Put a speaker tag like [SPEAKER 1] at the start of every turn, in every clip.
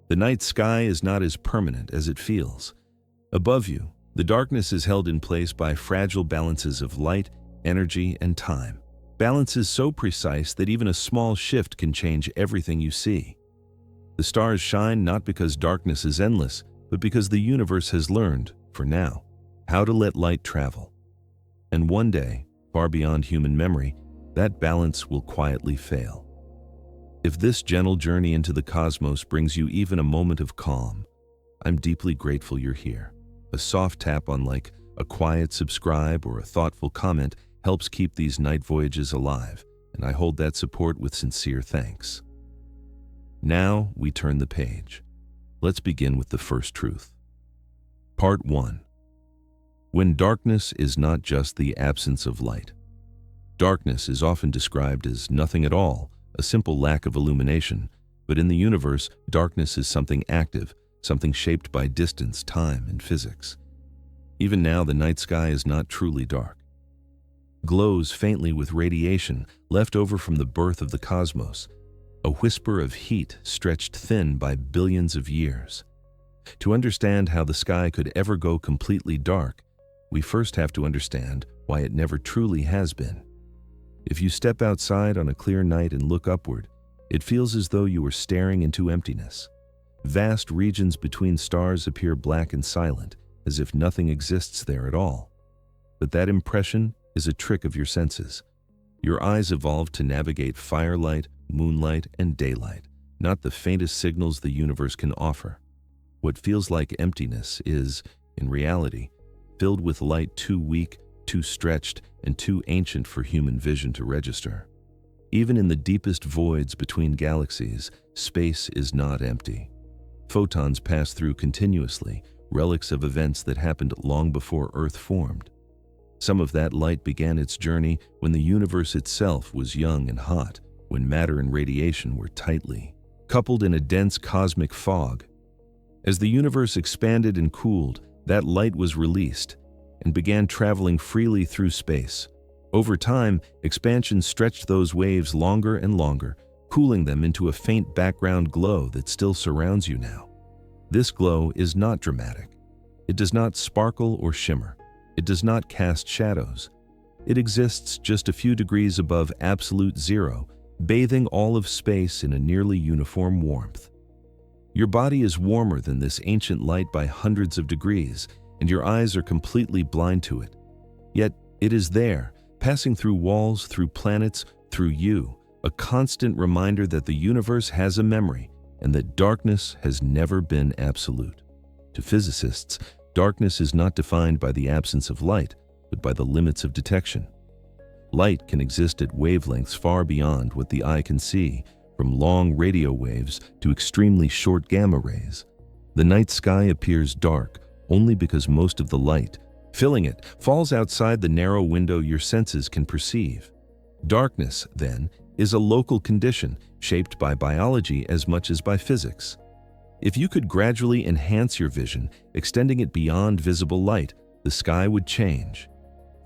[SPEAKER 1] The night sky is not as permanent as it feels. Above you, the darkness is held in place by fragile balances of light, energy, and time. Balances so precise that even a small shift can change everything you see. The stars shine not because darkness is endless, but because the universe has learned, for now, how to let light travel. And one day, far beyond human memory, that balance will quietly fail. If this gentle journey into the cosmos brings you even a moment of calm, I'm deeply grateful you're here. A soft tap on like a quiet subscribe or a thoughtful comment helps keep these night voyages alive, and I hold that support with sincere thanks. Now we turn the page. Let's begin with the first truth. Part 1. When darkness is not just the absence of light. Darkness is often described as nothing at all, a simple lack of illumination, but in the universe, darkness is something active, something shaped by distance, time, and physics. Even now, the night sky is not truly dark. Glows faintly with radiation left over from the birth of the cosmos, a whisper of heat stretched thin by billions of years. To understand how the sky could ever go completely dark, we first have to understand why it never truly has been. If you step outside on a clear night and look upward, it feels as though you are staring into emptiness. Vast regions between stars appear black and silent, as if nothing exists there at all. But that impression is a trick of your senses. Your eyes evolved to navigate firelight, moonlight, and daylight, not the faintest signals the universe can offer. What feels like emptiness is, in reality, filled with light too weak, too stretched, and too ancient for human vision to register. Even in the deepest voids between galaxies, space is not empty. Photons pass through continuously, relics of events that happened long before Earth formed. Some of that light began its journey when the universe itself was young and hot, when matter and radiation were tightly coupled in a dense cosmic fog. As the universe expanded and cooled, that light was released and began traveling freely through space. Over time, expansion stretched those waves longer and longer, cooling them into a faint background glow that still surrounds you now. This glow is not dramatic. It does not sparkle or shimmer. It does not cast shadows. It exists just a few degrees above absolute zero, bathing all of space in a nearly uniform warmth. Your body is warmer than this ancient light by hundreds of degrees, and your eyes are completely blind to it. Yet it is there, passing through walls, through planets, through you, a constant reminder that the universe has a memory and that darkness has never been absolute. To physicists, darkness is not defined by the absence of light, but by the limits of detection. Light can exist at wavelengths far beyond what the eye can see, from long radio waves to extremely short gamma rays. The night sky appears dark only because most of the light, filling it, falls outside the narrow window your senses can perceive. Darkness, then, is a local condition shaped by biology as much as by physics. If you could gradually enhance your vision, extending it beyond visible light, the sky would change.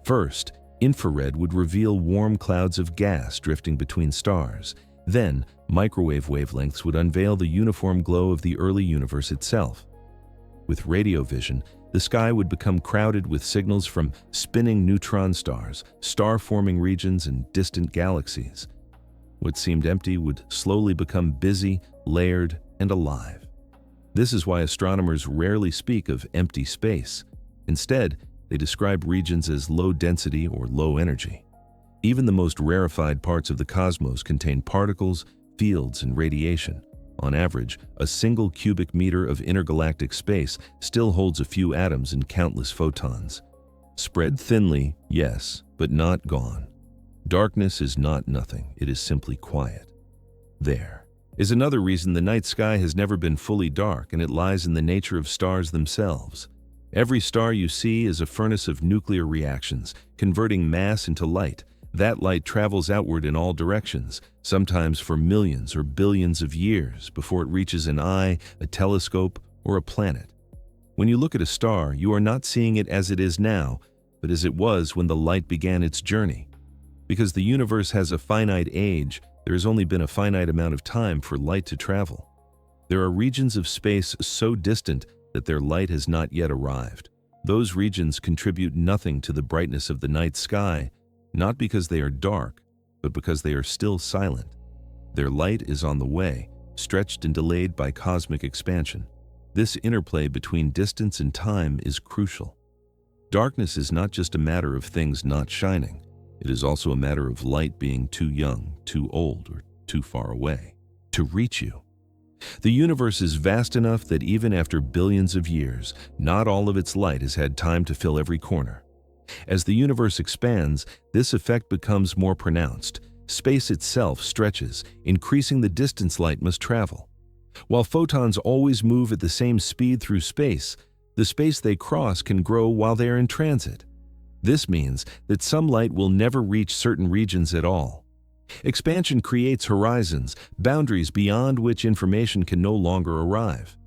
[SPEAKER 1] First, infrared would reveal warm clouds of gas drifting between stars. Then, microwave wavelengths would unveil the uniform glow of the early universe itself. With radio vision, the sky would become crowded with signals from spinning neutron stars, star-forming regions, and distant galaxies. What seemed empty would slowly become busy, layered, and alive. This is why astronomers rarely speak of empty space. Instead, they describe regions as low density or low energy. Even the most rarefied parts of the cosmos contain particles, fields, and radiation. On average, a single cubic meter of intergalactic space still holds a few atoms and countless photons. Spread thinly, yes, but not gone. Darkness is not nothing, it is simply quiet. There is another reason the night sky has never been fully dark, and it lies in the nature of stars themselves. Every star you see is a furnace of nuclear reactions, converting mass into light. That light travels outward in all directions, sometimes for millions or billions of years before it reaches an eye, a telescope, or a planet. When you look at a star, you are not seeing it as it is now, but as it was when the light began its journey. Because the universe has a finite age, there has only been a finite amount of time for light to travel. There are regions of space so distant that their light has not yet arrived. Those regions contribute nothing to the brightness of the night sky, not because they are dark, but because they are still silent. Their light is on the way, stretched and delayed by cosmic expansion. This interplay between distance and time is crucial. Darkness is not just a matter of things not shining. It is also a matter of light being too young, too old, or too far away to reach you. The universe is vast enough that even after billions of years, not all of its light has had time to fill every corner. As the universe expands, this effect becomes more pronounced. Space itself stretches, increasing the distance light must travel. While photons always move at the same speed through space, the space they cross can grow while they are in transit. This means that some light will never reach certain regions at all. Expansion creates horizons, boundaries beyond which information can no longer arrive.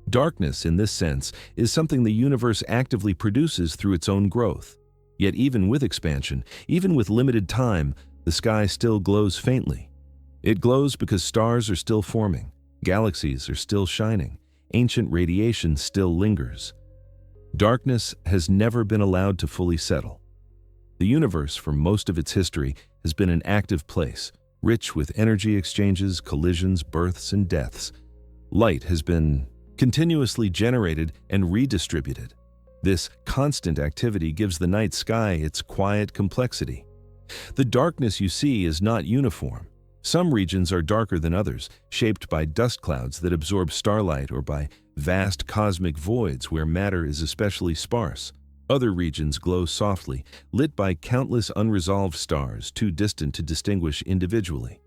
[SPEAKER 1] Darkness, in this sense, is something the universe actively produces through its own growth. Yet even with expansion, even with limited time, the sky still glows faintly. It glows because stars are still forming, galaxies are still shining, ancient radiation still lingers. Darkness has never been allowed to fully settle. The universe, for most of its history, has been an active place, rich with energy exchanges, collisions, births, and deaths. Light has been continuously generated and redistributed. This constant activity gives the night sky its quiet complexity. The darkness you see is not uniform. Some regions are darker than others, shaped by dust clouds that absorb starlight or by vast cosmic voids where matter is especially sparse. Other regions glow softly, lit by countless unresolved stars too distant to distinguish individually.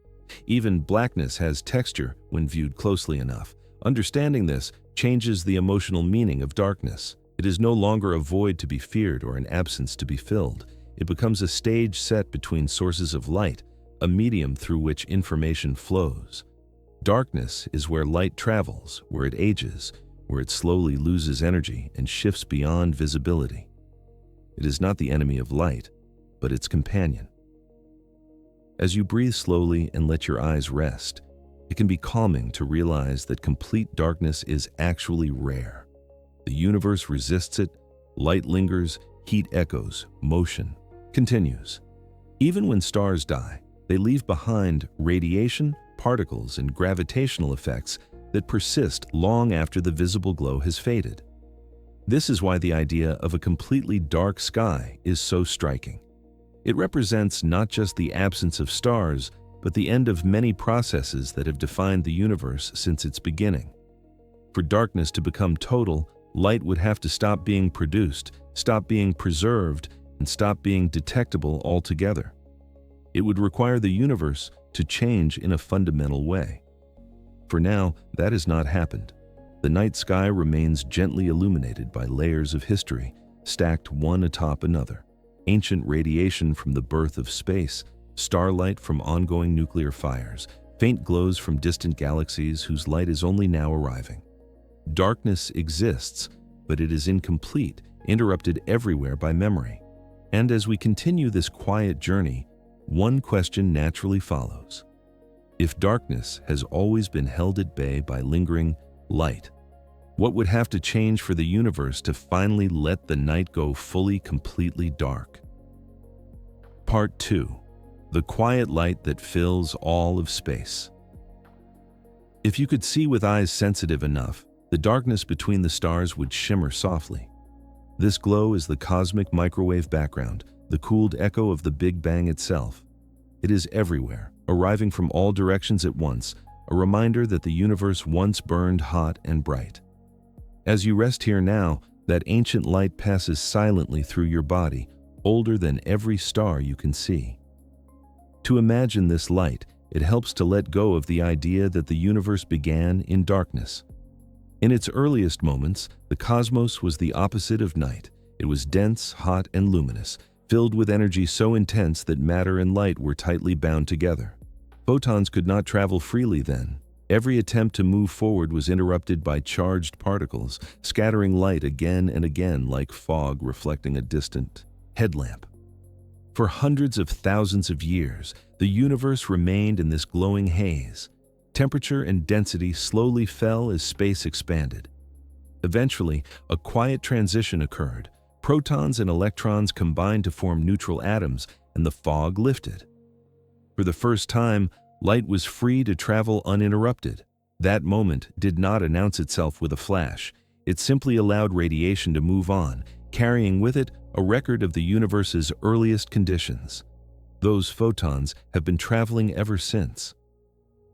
[SPEAKER 1] Even blackness has texture when viewed closely enough. Understanding this changes the emotional meaning of darkness. It is no longer a void to be feared or an absence to be filled. It becomes a stage set between sources of light, a medium through which information flows. Darkness is where light travels, where it ages, where it slowly loses energy and shifts beyond visibility. It is not the enemy of light, but its companion. As you breathe slowly and let your eyes rest, it can be calming to realize that complete darkness is actually rare. The universe resists it, light lingers, heat echoes, motion continues. Even when stars die, they leave behind radiation, particles, and gravitational effects that persist long after the visible glow has faded. This is why the idea of a completely dark sky is so striking. It represents not just the absence of stars, but the end of many processes that have defined the universe since its beginning. For darkness to become total, light would have to stop being produced, stop being preserved, and stop being detectable altogether. It would require the universe to change in a fundamental way. For now, that has not happened. The night sky remains gently illuminated by layers of history, stacked one atop another. Ancient radiation from the birth of space, starlight from ongoing nuclear fires, faint glows from distant galaxies whose light is only now arriving. Darkness exists, but it is incomplete, interrupted everywhere by memory. And as we continue this quiet journey, one question naturally follows. If darkness has always been held at bay by lingering light, what would have to change for the universe to finally let the night go fully, completely dark? Part 2. The quiet light that fills all of space. If you could see with eyes sensitive enough, the darkness between the stars would shimmer softly. This glow is the cosmic microwave background, the cooled echo of the Big Bang itself. It is everywhere, arriving from all directions at once, a reminder that the universe once burned hot and bright. As you rest here now, that ancient light passes silently through your body, older than every star you can see. To imagine this light, it helps to let go of the idea that the universe began in darkness. In its earliest moments, the cosmos was the opposite of night. It was dense, hot, and luminous, filled with energy so intense that matter and light were tightly bound together. Photons could not travel freely then. Every attempt to move forward was interrupted by charged particles, scattering light again and again like fog reflecting a distant headlamp. For hundreds of thousands of years, the universe remained in this glowing haze. Temperature and density slowly fell as space expanded. Eventually, a quiet transition occurred. Protons and electrons combined to form neutral atoms, and the fog lifted. For the first time, light was free to travel uninterrupted. That moment did not announce itself with a flash. It simply allowed radiation to move on, carrying with it a record of the universe's earliest conditions. Those photons have been traveling ever since.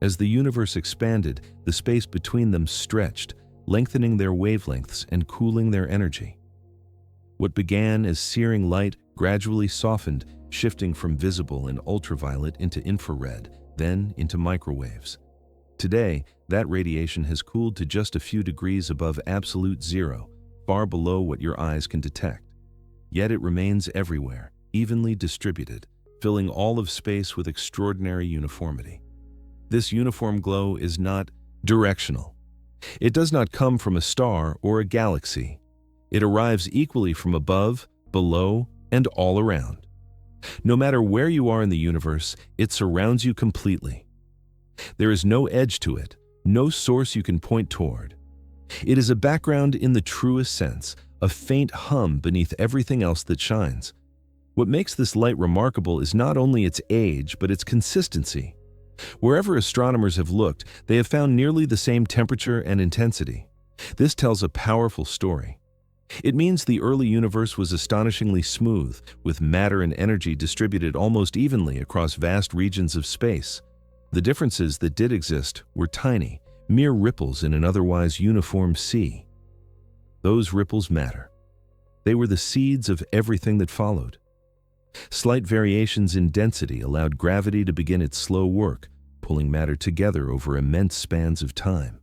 [SPEAKER 1] As the universe expanded, the space between them stretched, lengthening their wavelengths and cooling their energy. What began as searing light gradually softened, shifting from visible and ultraviolet into infrared, then into microwaves. Today, that radiation has cooled to just a few degrees above absolute zero, far below what your eyes can detect. Yet it remains everywhere, evenly distributed, filling all of space with extraordinary uniformity. This uniform glow is not directional. It does not come from a star or a galaxy. It arrives equally from above, below, and all around. No matter where you are in the universe, it surrounds you completely. There is no edge to it, no source you can point toward. It is a background in the truest sense, a faint hum beneath everything else that shines. What makes this light remarkable is not only its age, but its consistency. Wherever astronomers have looked, they have found nearly the same temperature and intensity. This tells a powerful story. It means the early universe was astonishingly smooth, with matter and energy distributed almost evenly across vast regions of space. The differences that did exist were tiny, mere ripples in an otherwise uniform sea. Those ripples matter. They were the seeds of everything that followed. Slight variations in density allowed gravity to begin its slow work, pulling matter together over immense spans of time.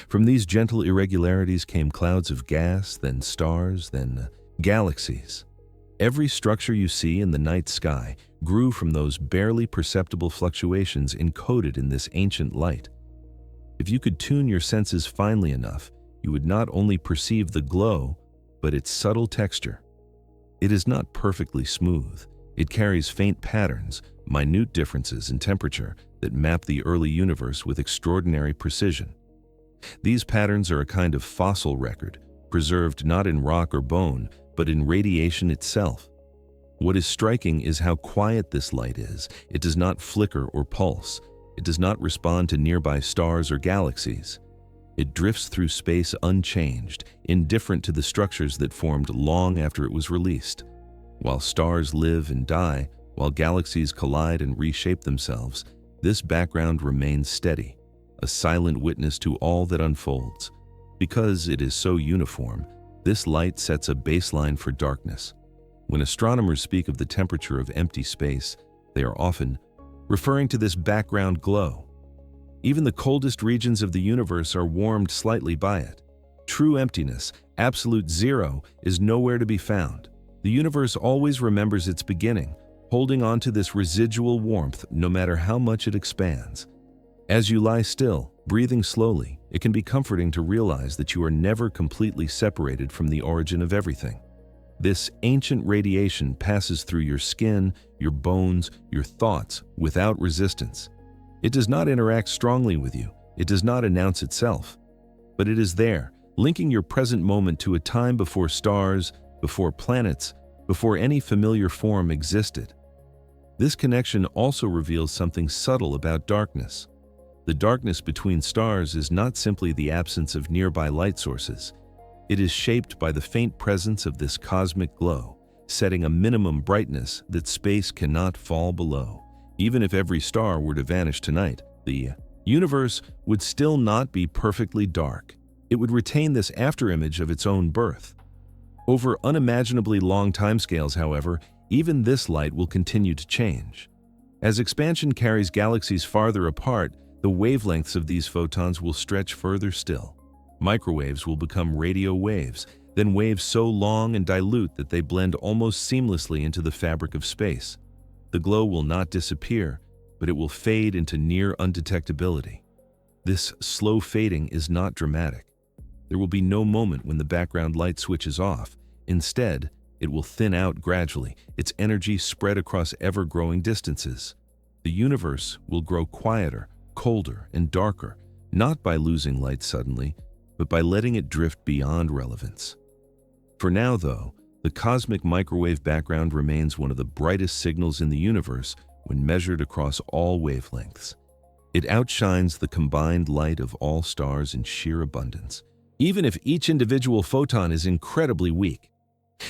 [SPEAKER 1] From these gentle irregularities came clouds of gas, then stars, then galaxies. Every structure you see in the night sky grew from those barely perceptible fluctuations encoded in this ancient light. If you could tune your senses finely enough, you would not only perceive the glow, but its subtle texture. It is not perfectly smooth. It carries faint patterns, minute differences in temperature that map the early universe with extraordinary precision. These patterns are a kind of fossil record, preserved not in rock or bone, but in radiation itself. What is striking is how quiet this light is. It does not flicker or pulse. It does not respond to nearby stars or galaxies. It drifts through space unchanged, indifferent to the structures that formed long after it was released. While stars live and die, while galaxies collide and reshape themselves, this background remains steady, a silent witness to all that unfolds. Because it is so uniform, this light sets a baseline for darkness. When astronomers speak of the temperature of empty space, they are often referring to this background glow. Even the coldest regions of the universe are warmed slightly by it. True emptiness, absolute zero, is nowhere to be found. The universe always remembers its beginning, holding on to this residual warmth no matter how much it expands. As you lie still, breathing slowly, it can be comforting to realize that you are never completely separated from the origin of everything. This ancient radiation passes through your skin, your bones, your thoughts without resistance. It does not interact strongly with you. It does not announce itself. But it is there, linking your present moment to a time before stars, before planets, before any familiar form existed. This connection also reveals something subtle about darkness. The darkness between stars is not simply the absence of nearby light sources. It is shaped by the faint presence of this cosmic glow, setting a minimum brightness that space cannot fall below. Even if every star were to vanish tonight, the universe would still not be perfectly dark. It would retain this afterimage of its own birth. Over unimaginably long timescales, however, even this light will continue to change. As expansion carries galaxies farther apart, the wavelengths of these photons will stretch further still. Microwaves will become radio waves, then waves so long and dilute that they blend almost seamlessly into the fabric of space. The glow will not disappear, but it will fade into near undetectability. This slow fading is not dramatic. There will be no moment when the background light switches off. Instead, it will thin out gradually, its energy spread across ever-growing distances. The universe will grow quieter, colder and darker, not by losing light suddenly, but by letting it drift beyond relevance. For now, though, the cosmic microwave background remains one of the brightest signals in the universe when measured across all wavelengths. It outshines the combined light of all stars in sheer abundance, even if each individual photon is incredibly weak.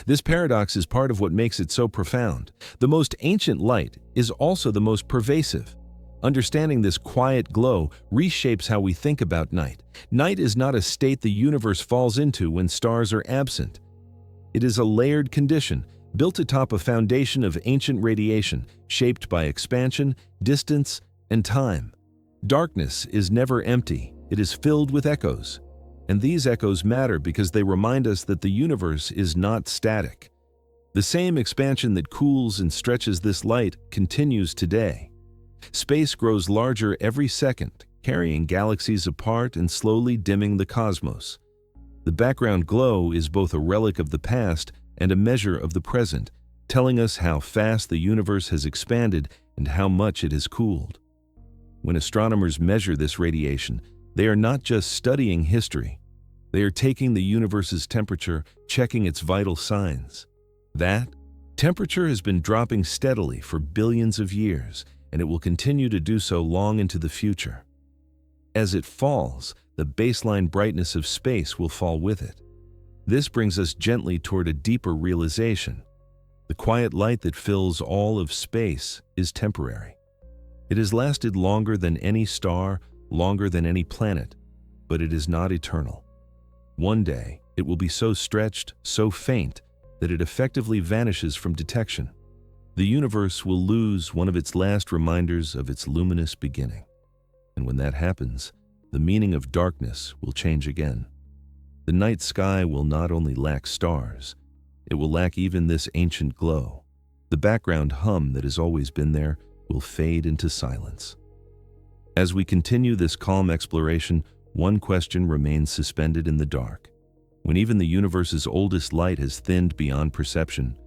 [SPEAKER 1] This paradox is part of what makes it so profound. The most ancient light is also the most pervasive. Understanding this quiet glow reshapes how we think about night. Night is not a state the universe falls into when stars are absent. It is a layered condition, built atop a foundation of ancient radiation, shaped by expansion, distance, and time. Darkness is never empty. It is filled with echoes. And these echoes matter because they remind us that the universe is not static. The same expansion that cools and stretches this light continues today. Space grows larger every second, carrying galaxies apart and slowly dimming the cosmos. The background glow is both a relic of the past and a measure of the present, telling us how fast the universe has expanded and how much it has cooled. When astronomers measure this radiation, they are not just studying history. They are taking the universe's temperature, checking its vital signs. That temperature has been dropping steadily for billions of years, and it will continue to do so long into the future. As it falls, the baseline brightness of space will fall with it. This brings us gently toward a deeper realization. The quiet light that fills all of space is temporary. It has lasted longer than any star, longer than any planet, but it is not eternal. One day, it will be so stretched, so faint, that it effectively vanishes from detection. The universe will lose one of its last reminders of its luminous beginning. And when that happens, the meaning of darkness will change again. The night sky will not only lack stars, it will lack even this ancient glow. The background hum that has always been there will fade into silence. As we continue this calm exploration, one question remains suspended in the dark. When even the universe's oldest light has thinned beyond perception,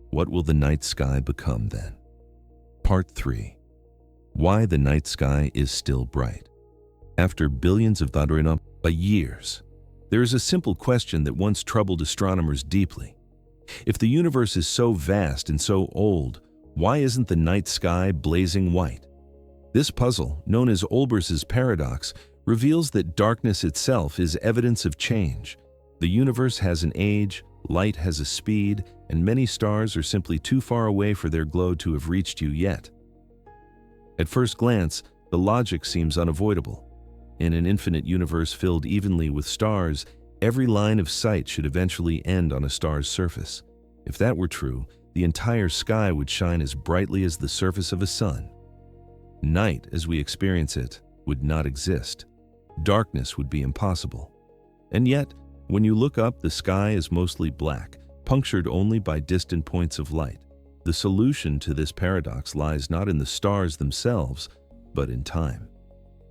[SPEAKER 1] what will the night sky become then? Part 3. Why the night sky is still bright. After billions of years, there is a simple question that once troubled astronomers deeply. If the universe is so vast and so old, why isn't the night sky blazing white? This puzzle, known as Olbers's paradox, reveals that darkness itself is evidence of change. The universe has an age, light has a speed, and many stars are simply too far away for their glow to have reached you yet. At first glance, the logic seems unavoidable. In an infinite universe filled evenly with stars, every line of sight should eventually end on a star's surface. If that were true, the entire sky would shine as brightly as the surface of a sun. Night, as we experience it, would not exist. Darkness would be impossible. And yet, when you look up, the sky is mostly black, punctured only by distant points of light. The solution to this paradox lies not in the stars themselves, but in time.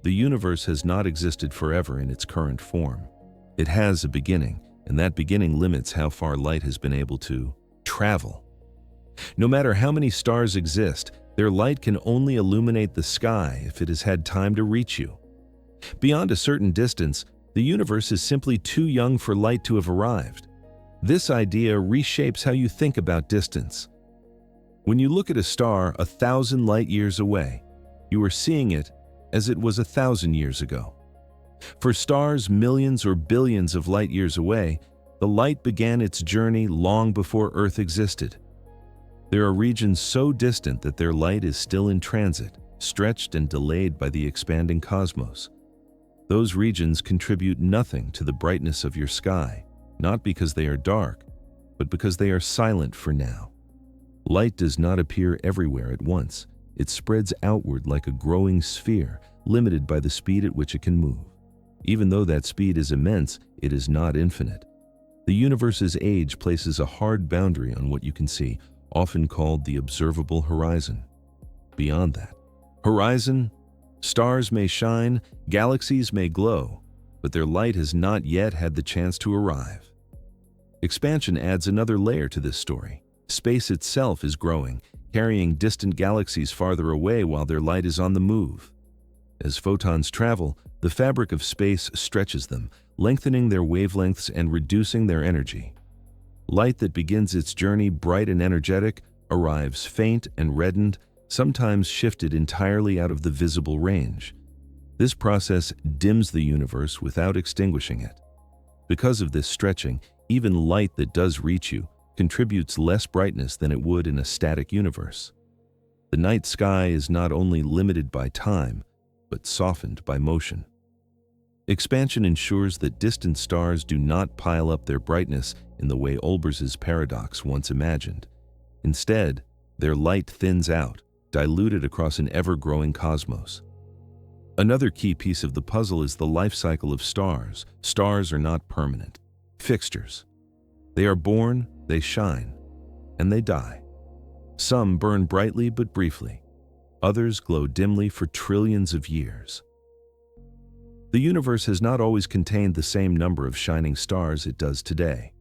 [SPEAKER 1] The universe has not existed forever in its current form. It has a beginning, and that beginning limits how far light has been able to travel. No matter how many stars exist, their light can only illuminate the sky if it has had time to reach you. Beyond a certain distance, the universe is simply too young for light to have arrived. This idea reshapes how you think about distance. When you look at a star 1,000 light years away, you are seeing it as it was 1,000 years ago. For stars millions or billions of light years away, the light began its journey long before Earth existed. There are regions so distant that their light is still in transit, stretched and delayed by the expanding cosmos. Those regions contribute nothing to the brightness of your sky, not because they are dark, but because they are silent for now. Light does not appear everywhere at once. It spreads outward like a growing sphere, limited by the speed at which it can move. Even though that speed is immense, it is not infinite. The universe's age places a hard boundary on what you can see, often called the observable horizon. Beyond that horizon, stars may shine, galaxies may glow, but their light has not yet had the chance to arrive. Expansion adds another layer to this story. Space itself is growing, carrying distant galaxies farther away while their light is on the move. As photons travel, the fabric of space stretches them, lengthening their wavelengths and reducing their energy. Light that begins its journey bright and energetic arrives faint and reddened, sometimes shifted entirely out of the visible range. This process dims the universe without extinguishing it. Because of this stretching, even light that does reach you contributes less brightness than it would in a static universe. The night sky is not only limited by time, but softened by motion. Expansion ensures that distant stars do not pile up their brightness in the way Olbers's paradox once imagined. Instead, their light thins out, diluted across an ever-growing cosmos. Another key piece of the puzzle is the life cycle of stars. Stars are not permanent fixtures. They are born, they shine, and they die. Some burn brightly but briefly. Others glow dimly for trillions of years. The universe has not always contained the same number of shining stars it does today.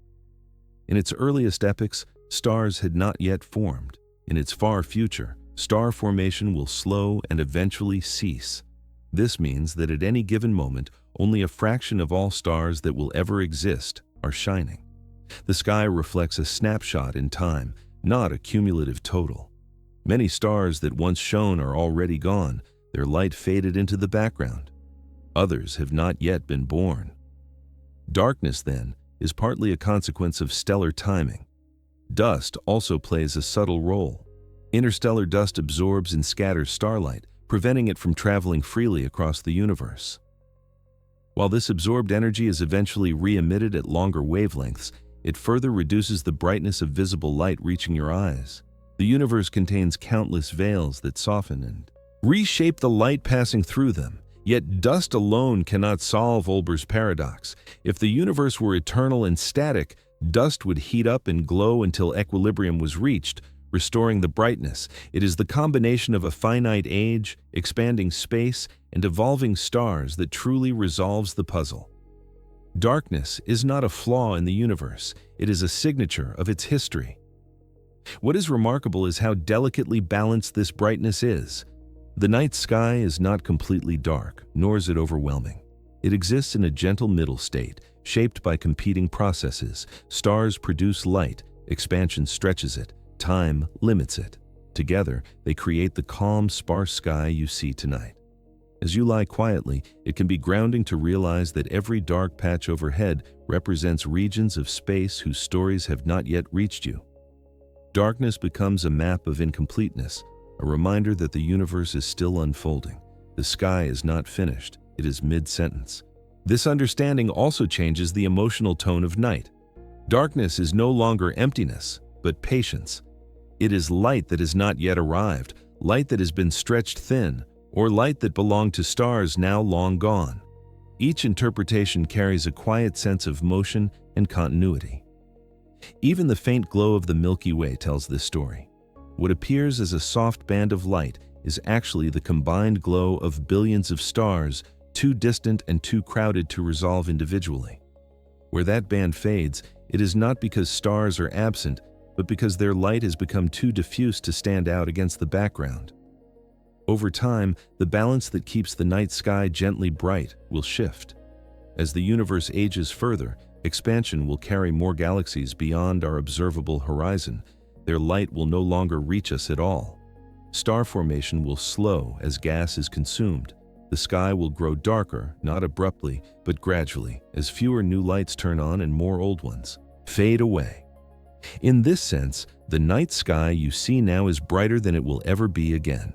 [SPEAKER 1] In its earliest epochs, stars had not yet formed. In its far future, star formation will slow and eventually cease. This means that at any given moment, only a fraction of all stars that will ever exist are shining. The sky reflects a snapshot in time, not a cumulative total. Many stars that once shone are already gone, their light faded into the background. Others have not yet been born. Darkness, then, is partly a consequence of stellar timing. Dust also plays a subtle role. Interstellar dust absorbs and scatters starlight, preventing it from traveling freely across the universe. While this absorbed energy is eventually re-emitted at longer wavelengths, it further reduces the brightness of visible light reaching your eyes. The universe contains countless veils that soften and reshape the light passing through them. Yet dust alone cannot solve Olber's paradox. If the universe were eternal and static, dust would heat up and glow until equilibrium was reached, restoring the brightness. It is the combination of a finite age, expanding space, and evolving stars that truly resolves the puzzle. Darkness is not a flaw in the universe. It is a signature of its history. What is remarkable is how delicately balanced this brightness is. The night sky is not completely dark, nor is it overwhelming. It exists in a gentle middle state, shaped by competing processes. Stars produce light, expansion stretches it, time limits it. Together, they create the calm, sparse sky you see tonight. As you lie quietly, it can be grounding to realize that every dark patch overhead represents regions of space whose stories have not yet reached you. Darkness becomes a map of incompleteness, a reminder that the universe is still unfolding. The sky is not finished, it is mid-sentence. This understanding also changes the emotional tone of night. Darkness is no longer emptiness, but patience. It is light that has not yet arrived, light that has been stretched thin, or light that belonged to stars now long gone. Each interpretation carries a quiet sense of motion and continuity. Even the faint glow of the Milky Way tells this story. What appears as a soft band of light is actually the combined glow of billions of stars, too distant and too crowded to resolve individually. Where that band fades, it is not because stars are absent, but because their light has become too diffuse to stand out against the background. Over time, the balance that keeps the night sky gently bright will shift. As the universe ages further, expansion will carry more galaxies beyond our observable horizon. Their light will no longer reach us at all. Star formation will slow as gas is consumed. The sky will grow darker, not abruptly, but gradually, as fewer new lights turn on and more old ones fade away. In this sense, the night sky you see now is brighter than it will ever be again.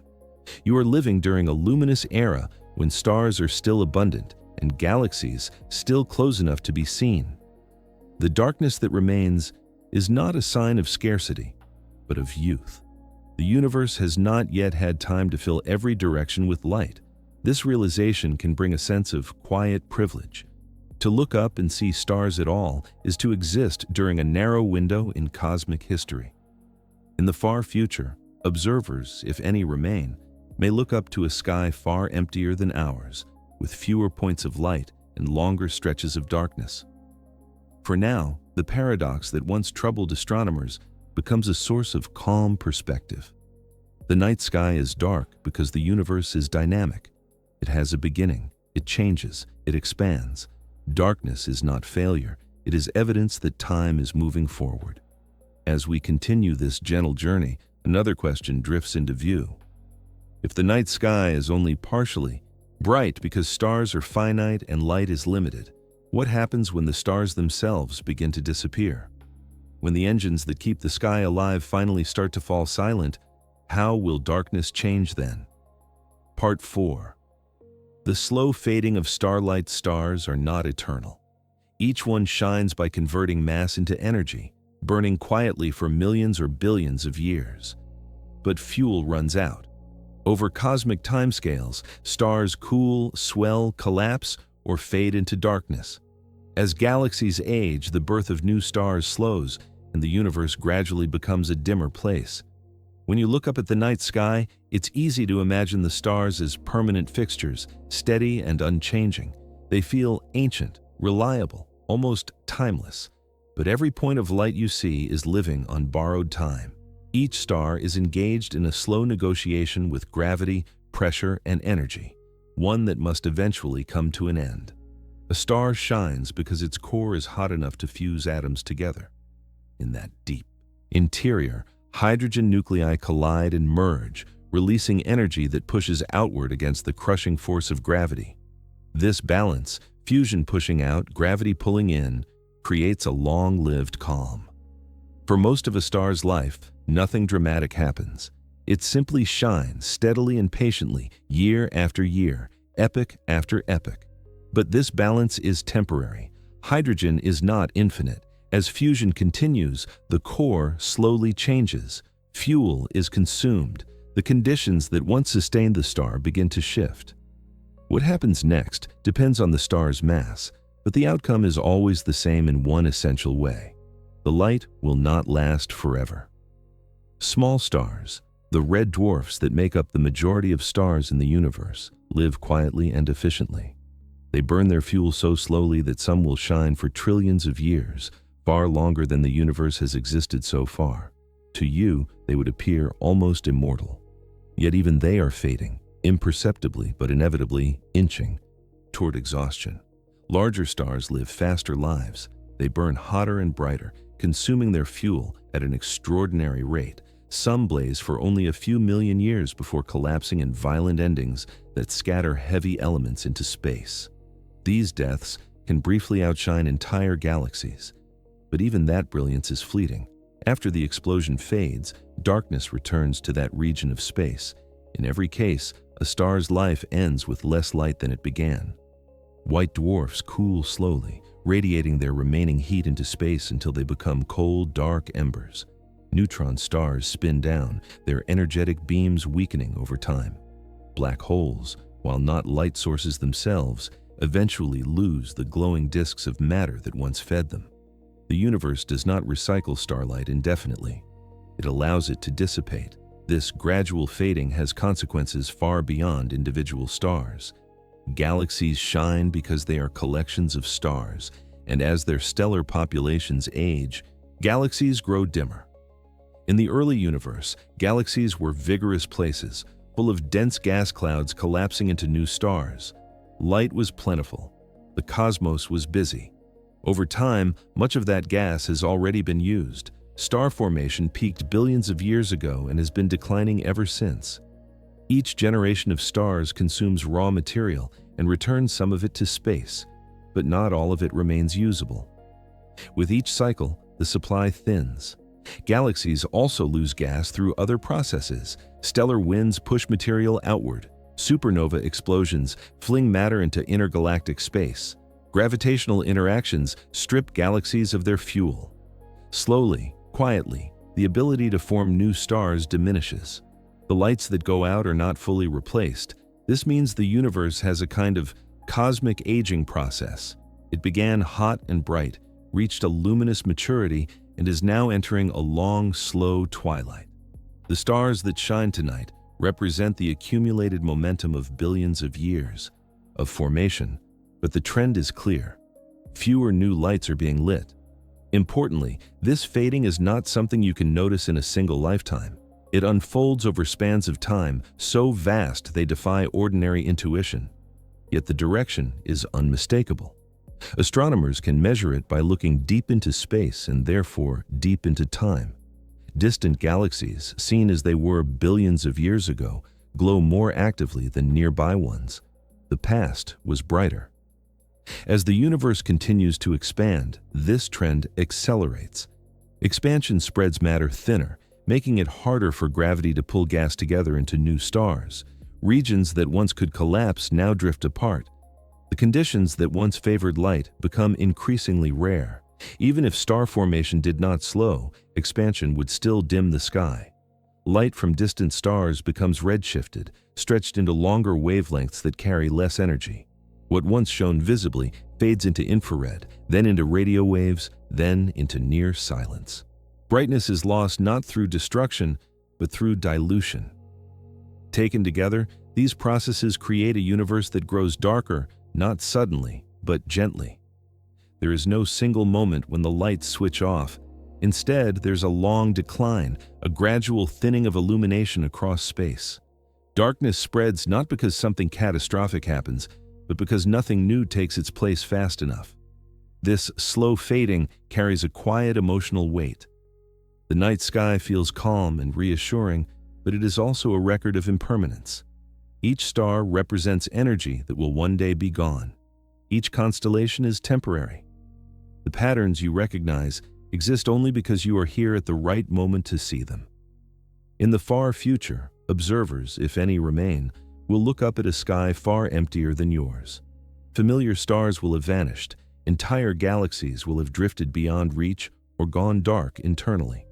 [SPEAKER 1] You are living during a luminous era when stars are still abundant and galaxies still close enough to be seen. The darkness that remains is not a sign of scarcity, but of youth. The universe has not yet had time to fill every direction with light. This realization can bring a sense of quiet privilege. To look up and see stars at all is to exist during a narrow window in cosmic history. In the far future, observers, if any remain, may look up to a sky far emptier than ours, with fewer points of light and longer stretches of darkness. For now, the paradox that once troubled astronomers becomes a source of calm perspective. The night sky is dark because the universe is dynamic. It has a beginning. It changes. It expands. Darkness is not failure. It is evidence that time is moving forward. As we continue this gentle journey, another question drifts into view. If the night sky is only partially bright because stars are finite and light is limited, what happens when the stars themselves begin to disappear? When the engines that keep the sky alive finally start to fall silent, how will darkness change then? Part 4. The slow fading of starlight. Stars are not eternal. Each one shines by converting mass into energy, burning quietly for millions or billions of years. But fuel runs out. Over cosmic timescales, stars cool, swell, collapse, or fade into darkness. As galaxies age, the birth of new stars slows, and the universe gradually becomes a dimmer place. When you look up at the night sky, it's easy to imagine the stars as permanent fixtures, steady and unchanging. They feel ancient, reliable, almost timeless. But every point of light you see is living on borrowed time. Each star is engaged in a slow negotiation with gravity, pressure, and energy, one that must eventually come to an end. A star shines because its core is hot enough to fuse atoms together. In that deep interior, hydrogen nuclei collide and merge, releasing energy that pushes outward against the crushing force of gravity. This balance, fusion pushing out, gravity pulling in, creates a long-lived calm. For most of a star's life, nothing dramatic happens. It simply shines steadily and patiently, year after year, epoch after epoch. But this balance is temporary. Hydrogen is not infinite. As fusion continues, the core slowly changes. Fuel is consumed. The conditions that once sustained the star begin to shift. What happens next depends on the star's mass, but the outcome is always the same in one essential way. The light will not last forever. Small stars, the red dwarfs that make up the majority of stars in the universe, live quietly and efficiently. They burn their fuel so slowly that some will shine for trillions of years, far longer than the universe has existed so far. To you, they would appear almost immortal. Yet even they are fading, imperceptibly but inevitably inching toward exhaustion. Larger stars live faster lives. They burn hotter and brighter, consuming their fuel at an extraordinary rate. Some blaze for only a few million years before collapsing in violent endings that scatter heavy elements into space. These deaths can briefly outshine entire galaxies. But even that brilliance is fleeting. After the explosion fades, darkness returns to that region of space. In every case, a star's life ends with less light than it began. White dwarfs cool slowly, radiating their remaining heat into space until they become cold, dark embers. Neutron stars spin down, their energetic beams weakening over time. Black holes, while not light sources themselves, eventually lose the glowing disks of matter that once fed them. The universe does not recycle starlight indefinitely. It allows it to dissipate. This gradual fading has consequences far beyond individual stars. Galaxies shine because they are collections of stars, and as their stellar populations age, galaxies grow dimmer. In the early universe, galaxies were vigorous places, full of dense gas clouds collapsing into new stars. Light was plentiful. The cosmos was busy. Over time, much of that gas has already been used. Star formation peaked billions of years ago and has been declining ever since. Each generation of stars consumes raw material and returns some of it to space, but not all of it remains usable. With each cycle, the supply thins. Galaxies also lose gas through other processes. Stellar winds push material outward. Supernova explosions fling matter into intergalactic space. Gravitational interactions strip galaxies of their fuel. Slowly, quietly, the ability to form new stars diminishes. The lights that go out are not fully replaced. This means the universe has a kind of cosmic aging process. It began hot and bright, reached a luminous maturity, and is now entering a long, slow twilight. The stars that shine tonight represent the accumulated momentum of billions of years of formation, but the trend is clear. Fewer new lights are being lit. Importantly, this fading is not something you can notice in a single lifetime. It unfolds over spans of time so vast they defy ordinary intuition. Yet the direction is unmistakable. Astronomers can measure it by looking deep into space and therefore deep into time. Distant galaxies, seen as they were billions of years ago, glow more actively than nearby ones. The past was brighter. As the universe continues to expand, this trend accelerates. Expansion spreads matter thinner, making it harder for gravity to pull gas together into new stars. Regions that once could collapse now drift apart. The conditions that once favored light become increasingly rare. Even if star formation did not slow, expansion would still dim the sky. Light from distant stars becomes redshifted, stretched into longer wavelengths that carry less energy. What once shone visibly fades into infrared, then into radio waves, then into near silence. Brightness is lost not through destruction, but through dilution. Taken together, these processes create a universe that grows darker, not suddenly, but gently. There is no single moment when the lights switch off. Instead, there's a long decline, a gradual thinning of illumination across space. Darkness spreads not because something catastrophic happens, but because nothing new takes its place fast enough. This slow fading carries a quiet emotional weight. The night sky feels calm and reassuring, but it is also a record of impermanence. Each star represents energy that will one day be gone. Each constellation is temporary. The patterns you recognize exist only because you are here at the right moment to see them. In the far future, observers, if any remain, will look up at a sky far emptier than yours. Familiar stars will have vanished, entire galaxies will have drifted beyond reach or gone dark internally.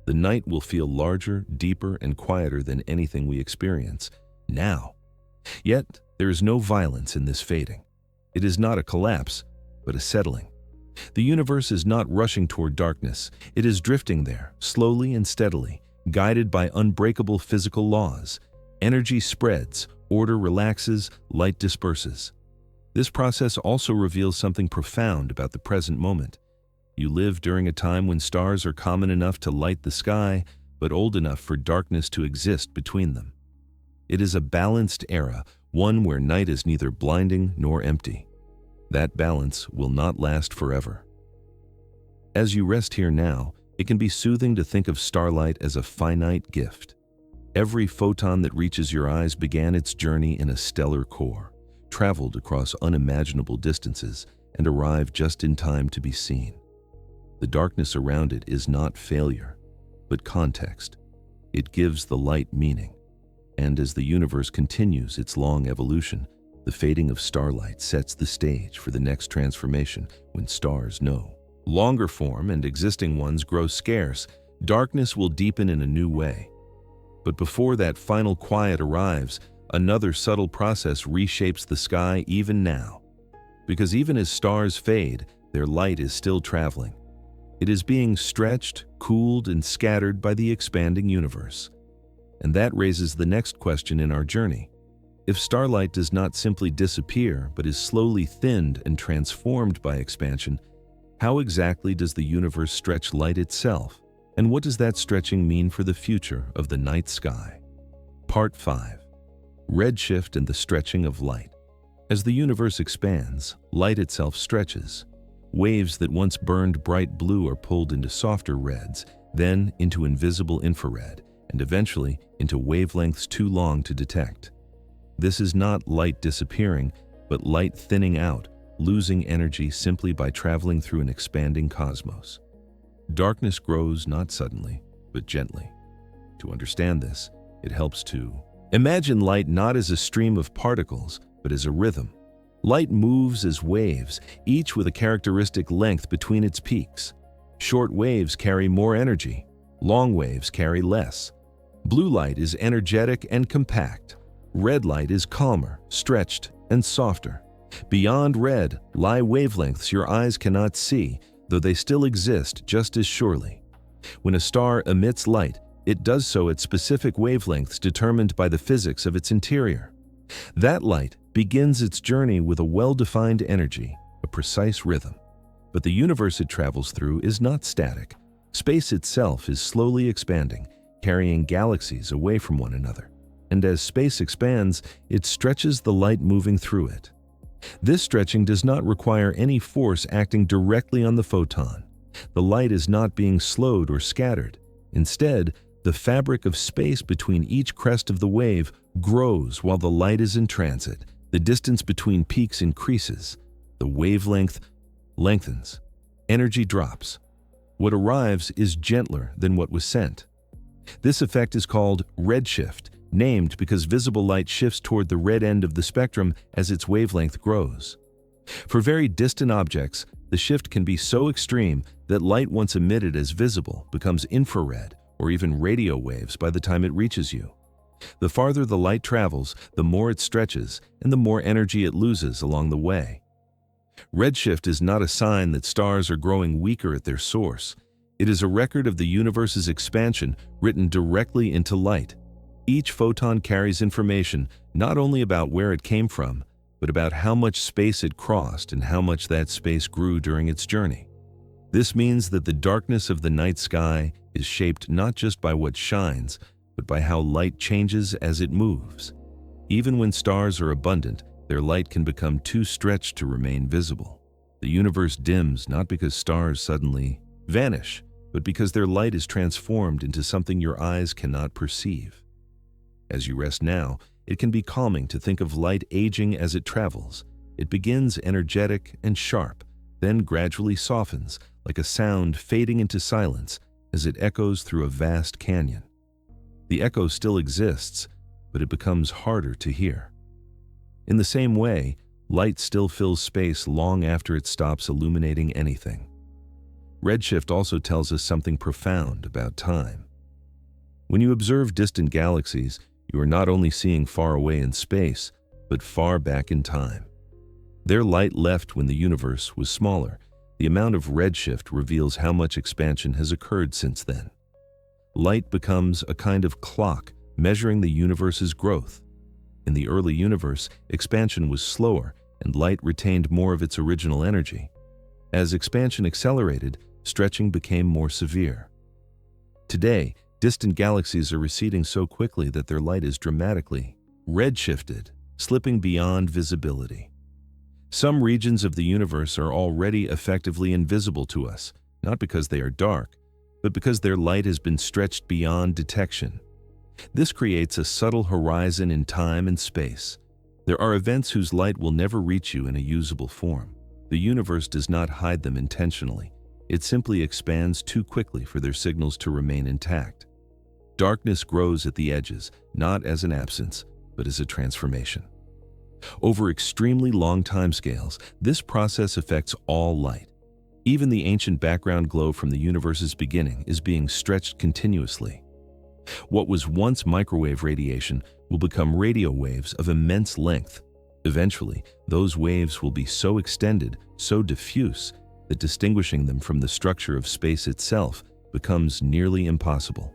[SPEAKER 1] The night will feel larger, deeper, and quieter than anything we experience now. Yet, there is no violence in this fading. It is not a collapse, but a settling. The universe is not rushing toward darkness. It is drifting there, slowly and steadily, guided by unbreakable physical laws. Energy spreads, order relaxes, light disperses. This process also reveals something profound about the present moment. You live during a time when stars are common enough to light the sky, but old enough for darkness to exist between them. It is a balanced era, one where night is neither blinding nor empty. That balance will not last forever. As you rest here now, it can be soothing to think of starlight as a finite gift. Every photon that reaches your eyes began its journey in a stellar core, traveled across unimaginable distances, and arrived just in time to be seen. The darkness around it is not failure, but context. It gives the light meaning. And as the universe continues its long evolution, the fading of starlight sets the stage for the next transformation when stars know. Longer form and existing ones grow scarce, darkness will deepen in a new way. But before that final quiet arrives, another subtle process reshapes the sky even now. Because even as stars fade, their light is still traveling. It is being stretched, cooled, and scattered by the expanding universe. And that raises the next question in our journey. If starlight does not simply disappear, but is slowly thinned and transformed by expansion, how exactly does the universe stretch light itself? And what does that stretching mean for the future of the night sky? Part 5. Redshift and the stretching of light. As the universe expands, light itself stretches. Waves that once burned bright blue are pulled into softer reds, then into invisible infrared, and eventually into wavelengths too long to detect. This is not light disappearing, but light thinning out, losing energy simply by traveling through an expanding cosmos. Darkness grows not suddenly, but gently. To understand this, it helps to imagine light not as a stream of particles, but as a rhythm. Light moves as waves, each with a characteristic length between its peaks. Short waves carry more energy, long waves carry less. Blue light is energetic and compact. Red light is calmer, stretched, and softer. Beyond red lie wavelengths your eyes cannot see, though they still exist just as surely. When a star emits light, it does so at specific wavelengths determined by the physics of its interior. That light begins its journey with a well-defined energy, a precise rhythm. But the universe it travels through is not static. Space itself is slowly expanding. carrying galaxies away from one another. And as space expands, it stretches the light moving through it. This stretching does not require any force acting directly on the photon. The light is not being slowed or scattered. Instead, the fabric of space between each crest of the wave grows while the light is in transit. The distance between peaks increases. The wavelength lengthens. Energy drops. What arrives is gentler than what was sent. This effect is called redshift, named because visible light shifts toward the red end of the spectrum as its wavelength grows. For very distant objects, the shift can be so extreme that light once emitted as visible becomes infrared or even radio waves by the time it reaches you. The farther the light travels, the more it stretches and the more energy it loses along the way. Redshift is not a sign that stars are growing weaker at their source. It is a record of the universe's expansion written directly into light. Each photon carries information not only about where it came from, but about how much space it crossed and how much that space grew during its journey. This means that the darkness of the night sky is shaped not just by what shines, but by how light changes as it moves. Even when stars are abundant, their light can become too stretched to remain visible. The universe dims not because stars suddenly vanish, but because their light is transformed into something your eyes cannot perceive. As you rest now, it can be calming to think of light aging as it travels. It begins energetic and sharp, then gradually softens, like a sound fading into silence as it echoes through a vast canyon. The echo still exists, but it becomes harder to hear. In the same way, light still fills space long after it stops illuminating anything. Redshift also tells us something profound about time. When you observe distant galaxies, you are not only seeing far away in space, but far back in time. Their light left when the universe was smaller. The amount of redshift reveals how much expansion has occurred since then. Light becomes a kind of clock measuring the universe's growth. In the early universe, expansion was slower and light retained more of its original energy. As expansion accelerated, stretching became more severe. Today, distant galaxies are receding so quickly that their light is dramatically redshifted, slipping beyond visibility. Some regions of the universe are already effectively invisible to us, not because they are dark, but because their light has been stretched beyond detection. This creates a subtle horizon in time and space. There are events whose light will never reach you in a usable form. The universe does not hide them intentionally. It simply expands too quickly for their signals to remain intact. Darkness grows at the edges, not as an absence, but as a transformation. Over extremely long timescales, this process affects all light. Even the ancient background glow from the universe's beginning is being stretched continuously. What was once microwave radiation will become radio waves of immense length. Eventually, those waves will be so extended, so diffuse, that distinguishing them from the structure of space itself becomes nearly impossible.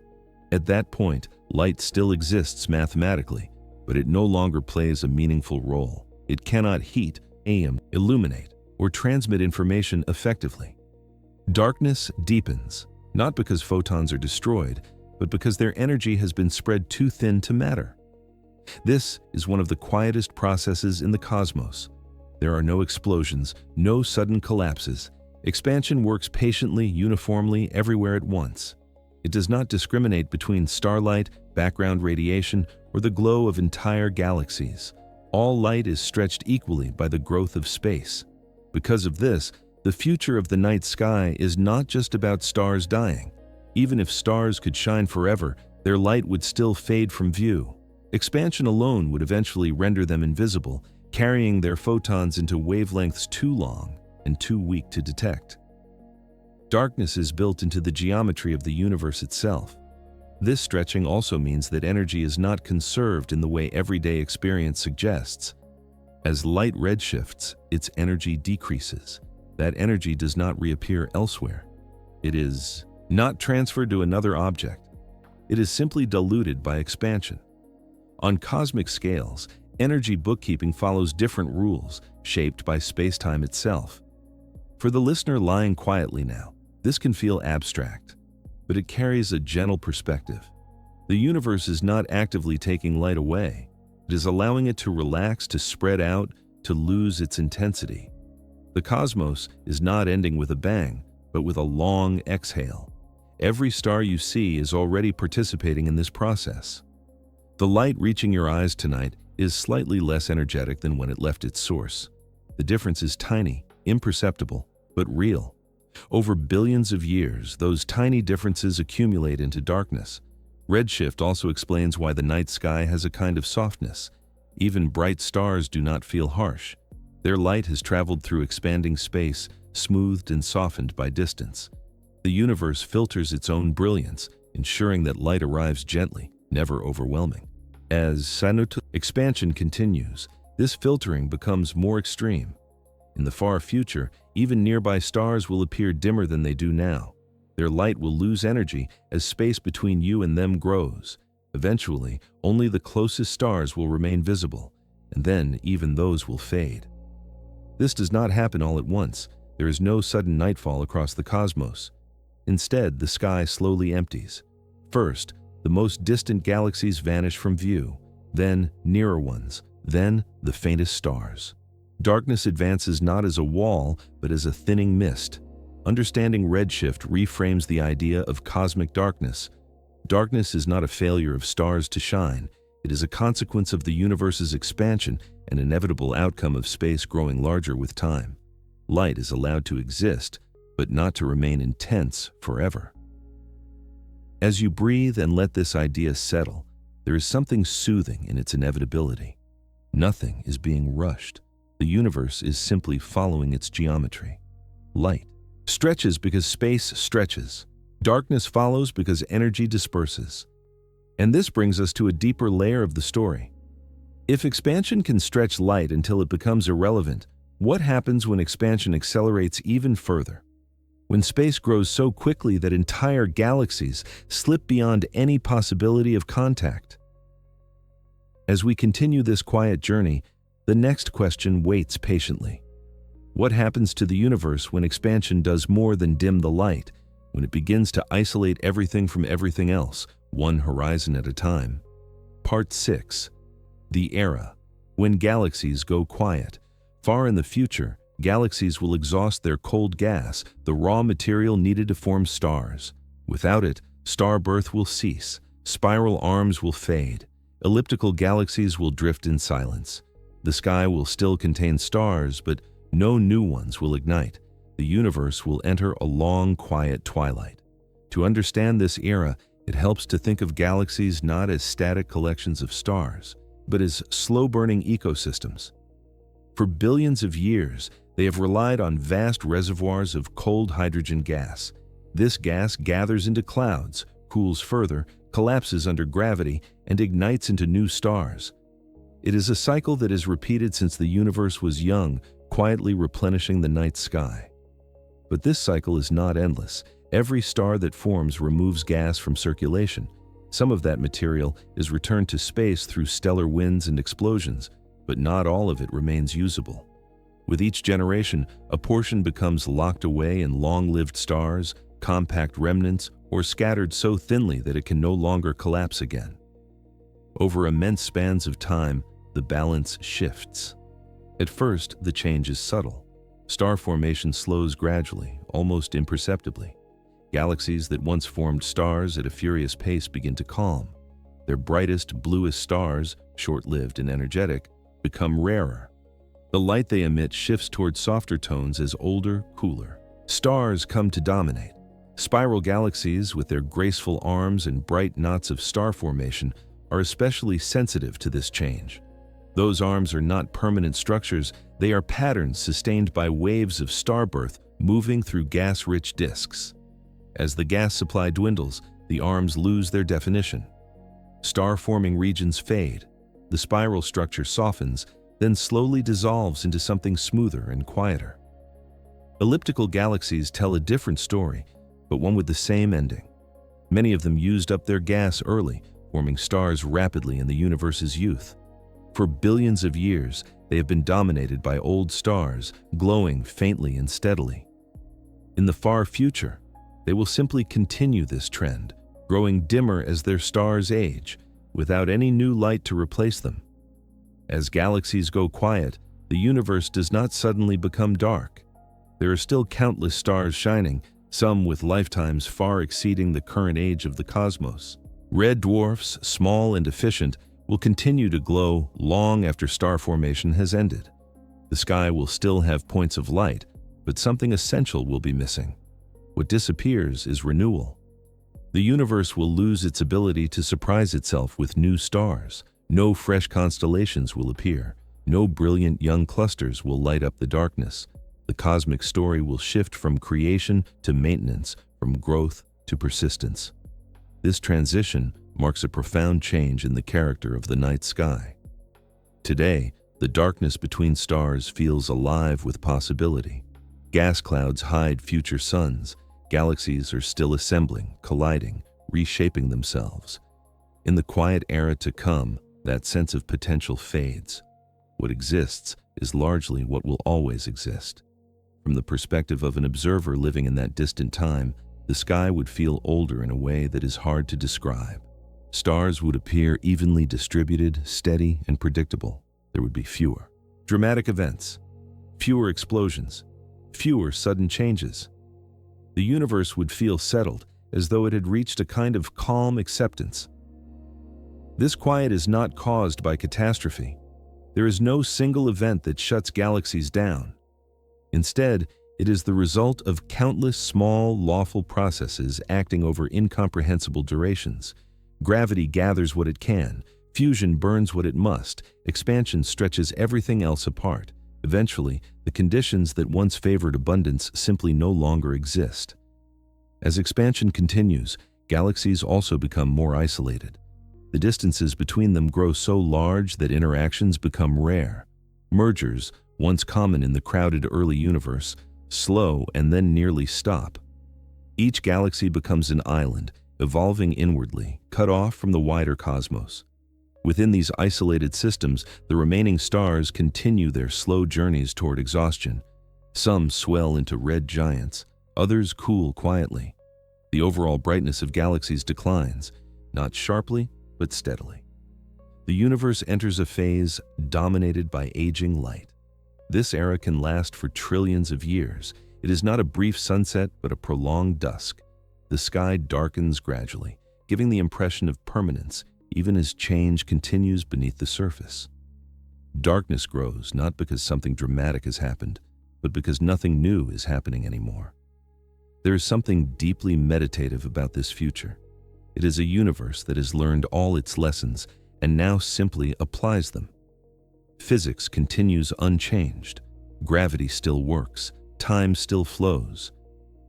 [SPEAKER 1] At that point, light still exists mathematically, but it no longer plays a meaningful role. It cannot heat, illuminate, or transmit information effectively. Darkness deepens, not because photons are destroyed, but because their energy has been spread too thin to matter. This is one of the quietest processes in the cosmos. There are no explosions, no sudden collapses. Expansion works patiently, uniformly, everywhere at once. It does not discriminate between starlight, background radiation, or the glow of entire galaxies. All light is stretched equally by the growth of space. Because of this, the future of the night sky is not just about stars dying. Even if stars could shine forever, their light would still fade from view. Expansion alone would eventually render them invisible, carrying their photons into wavelengths too long and too weak to detect. Darkness is built into the geometry of the universe itself. This stretching also means that energy is not conserved in the way everyday experience suggests. As light redshifts, its energy decreases. That energy does not reappear elsewhere. It is not transferred to another object. It is simply diluted by expansion. On cosmic scales, energy bookkeeping follows different rules, shaped by space-time itself. For the listener lying quietly now, this can feel abstract, but it carries a gentle perspective. The universe is not actively taking light away. It is allowing it to relax, to spread out, to lose its intensity. The cosmos is not ending with a bang, but with a long exhale. Every star you see is already participating in this process. The light reaching your eyes tonight is slightly less energetic than when it left its source. The difference is tiny, imperceptible, but real. Over billions of years, those tiny differences accumulate into darkness. Redshift also explains why the night sky has a kind of softness. Even bright stars do not feel harsh. Their light has traveled through expanding space, smoothed and softened by distance. The universe filters its own brilliance, ensuring that light arrives gently, never overwhelming. As expansion continues, this filtering becomes more extreme. In the far future, even nearby stars will appear dimmer than they do now. Their light will lose energy as space between you and them grows. Eventually, only the closest stars will remain visible, and then even those will fade. This does not happen all at once. There is no sudden nightfall across the cosmos. Instead, the sky slowly empties. First, the most distant galaxies vanish from view, then nearer ones, then the faintest stars. Darkness advances not as a wall, but as a thinning mist. Understanding redshift reframes the idea of cosmic darkness. Darkness is not a failure of stars to shine. It is a consequence of the universe's expansion, an inevitable outcome of space growing larger with time. Light is allowed to exist, but not to remain intense forever. As you breathe and let this idea settle, there is something soothing in its inevitability. Nothing is being rushed. The universe is simply following its geometry. Light stretches because space stretches. Darkness follows because energy disperses. And this brings us to a deeper layer of the story. If expansion can stretch light until it becomes irrelevant, what happens when expansion accelerates even further? When space grows so quickly that entire galaxies slip beyond any possibility of contact? As we continue this quiet journey, the next question waits patiently. What happens to the universe when expansion does more than dim the light, when it begins to isolate everything from everything else, one horizon at a time? Part 6. The Era. When galaxies go quiet. Far in the future, galaxies will exhaust their cold gas, the raw material needed to form stars. Without it, star birth will cease, spiral arms will fade, elliptical galaxies will drift in silence. The sky will still contain stars, but no new ones will ignite. The universe will enter a long, quiet twilight. To understand this era, it helps to think of galaxies not as static collections of stars, but as slow-burning ecosystems. For billions of years, they have relied on vast reservoirs of cold hydrogen gas. This gas gathers into clouds, cools further, collapses under gravity, and ignites into new stars. It is a cycle that is repeated since the universe was young, quietly replenishing the night sky. But this cycle is not endless. Every star that forms removes gas from circulation. Some of that material is returned to space through stellar winds and explosions, but not all of it remains usable. With each generation, a portion becomes locked away in long-lived stars, compact remnants, or scattered so thinly that it can no longer collapse again. Over immense spans of time, the balance shifts. At first, the change is subtle. Star formation slows gradually, almost imperceptibly. Galaxies that once formed stars at a furious pace begin to calm. Their brightest, bluest stars, short-lived and energetic, become rarer. The light they emit shifts toward softer tones as older, cooler stars come to dominate. Spiral galaxies, with their graceful arms and bright knots of star formation, are especially sensitive to this change. Those arms are not permanent structures, they are patterns sustained by waves of star birth moving through gas-rich disks. As the gas supply dwindles, the arms lose their definition. Star-forming regions fade. The spiral structure softens, then slowly dissolves into something smoother and quieter. Elliptical galaxies tell a different story, but one with the same ending. Many of them used up their gas early, forming stars rapidly in the universe's youth. For billions of years, they have been dominated by old stars, glowing faintly and steadily. In the far future, they will simply continue this trend, growing dimmer as their stars age, without any new light to replace them. As galaxies go quiet, the universe does not suddenly become dark. There are still countless stars shining, some with lifetimes far exceeding the current age of the cosmos. Red dwarfs, small and efficient, will continue to glow long after star formation has ended. The sky will still have points of light, but something essential will be missing. What disappears is renewal. The universe will lose its ability to surprise itself with new stars. No fresh constellations will appear. No brilliant young clusters will light up the darkness. The cosmic story will shift from creation to maintenance, from growth to persistence. This transition marks a profound change in the character of the night sky. Today, the darkness between stars feels alive with possibility. Gas clouds hide future suns. Galaxies are still assembling, colliding, reshaping themselves. In the quiet era to come, that sense of potential fades. What exists is largely what will always exist. From the perspective of an observer living in that distant time, the sky would feel older in a way that is hard to describe. Stars would appear evenly distributed, steady, and predictable. There would be fewer dramatic events, fewer explosions, fewer sudden changes. The universe would feel settled, as though it had reached a kind of calm acceptance. This quiet is not caused by catastrophe. There is no single event that shuts galaxies down. Instead, it is the result of countless small, lawful processes acting over incomprehensible durations. Gravity gathers what it can, fusion burns what it must, expansion stretches everything else apart. Eventually, the conditions that once favored abundance simply no longer exist. As expansion continues, galaxies also become more isolated. The distances between them grow so large that interactions become rare. Mergers, once common in the crowded early universe, slow and then nearly stop. Each galaxy becomes an island, evolving inwardly, cut off from the wider cosmos. Within these isolated systems, the remaining stars continue their slow journeys toward exhaustion. Some swell into red giants, others cool quietly. The overall brightness of galaxies declines, not sharply, but steadily. The universe enters a phase dominated by aging light. This era can last for trillions of years. It is not a brief sunset, but a prolonged dusk. The sky darkens gradually, giving the impression of permanence, even as change continues beneath the surface. Darkness grows not because something dramatic has happened, but because nothing new is happening anymore. There is something deeply meditative about this future. It is a universe that has learned all its lessons and now simply applies them. Physics continues unchanged. Gravity still works. Time still flows.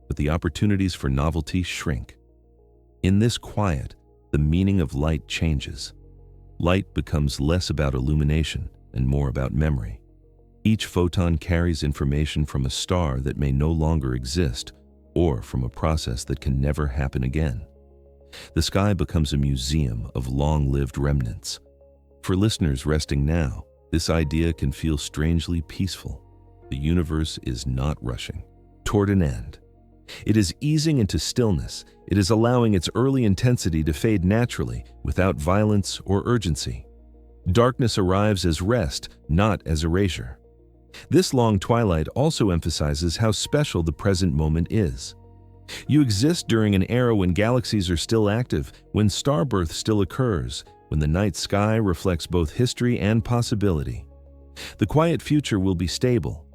[SPEAKER 1] But the opportunities for novelty shrink. In this quiet, the meaning of light changes. Light becomes less about illumination and more about memory. Each photon carries information from a star that may no longer exist or from a process that can never happen again. The sky becomes a museum of long-lived remnants. For listeners resting now, this idea can feel strangely peaceful. The universe is not rushing toward an end. It is easing into stillness. It is allowing its early intensity to fade naturally, without violence or urgency. Darkness arrives as rest, not as erasure. This long twilight also emphasizes how special the present moment is. You exist during an era when galaxies are still active, when starbirth still occurs, when the night sky reflects both history and possibility. The quiet future will be stable,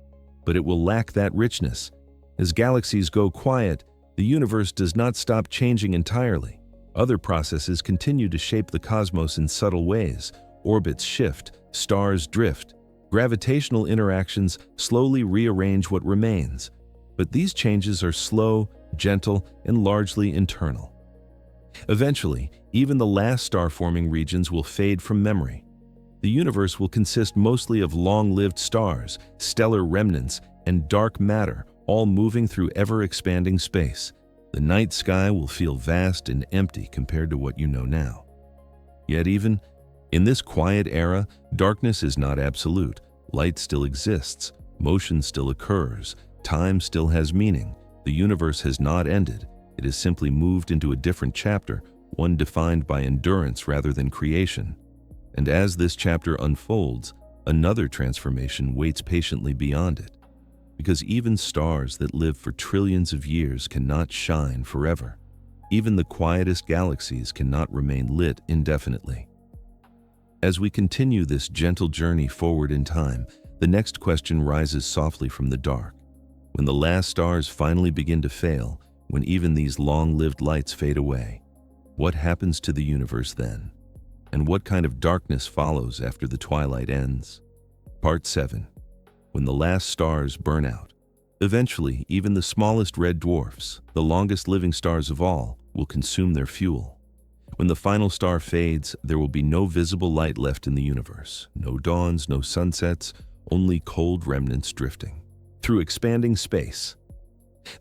[SPEAKER 1] but it will lack that richness. As galaxies go quiet, the universe does not stop changing entirely. Other processes continue to shape the cosmos in subtle ways. Orbits shift, stars drift, gravitational interactions slowly rearrange what remains. But these changes are slow, gentle, and largely internal. Eventually, even the last star-forming regions will fade from memory. The universe will consist mostly of long-lived stars, stellar remnants, and dark matter, all moving through ever-expanding space. The night sky will feel vast and empty compared to what you know now. Yet even in this quiet era, darkness is not absolute. Light still exists, motion still occurs, time still has meaning. The universe has not ended. It has simply moved into a different chapter, one defined by endurance rather than creation. And as this chapter unfolds, another transformation waits patiently beyond it. Because even stars that live for trillions of years cannot shine forever. Even the quietest galaxies cannot remain lit indefinitely. As we continue this gentle journey forward in time, the next question rises softly from the dark. When the last stars finally begin to fail, when even these long-lived lights fade away, what happens to the universe then? And what kind of darkness follows after the twilight ends? Part 7. When the last stars burn out. Eventually, even the smallest red dwarfs, the longest living stars of all, will consume their fuel. When the final star fades, there will be no visible light left in the universe. No dawns, no sunsets, only cold remnants drifting through expanding space.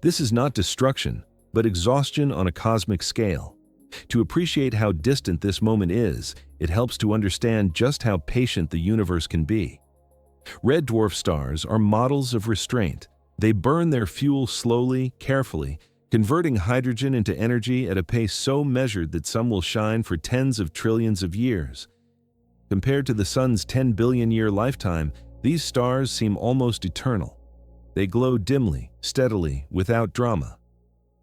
[SPEAKER 1] This is not destruction, but exhaustion on a cosmic scale. To appreciate how distant this moment is, it helps to understand just how patient the universe can be. Red dwarf stars are models of restraint. They burn their fuel slowly, carefully, converting hydrogen into energy at a pace so measured that some will shine for tens of trillions of years. Compared to the sun's 10 billion-year lifetime, these stars seem almost eternal. They glow dimly, steadily, without drama.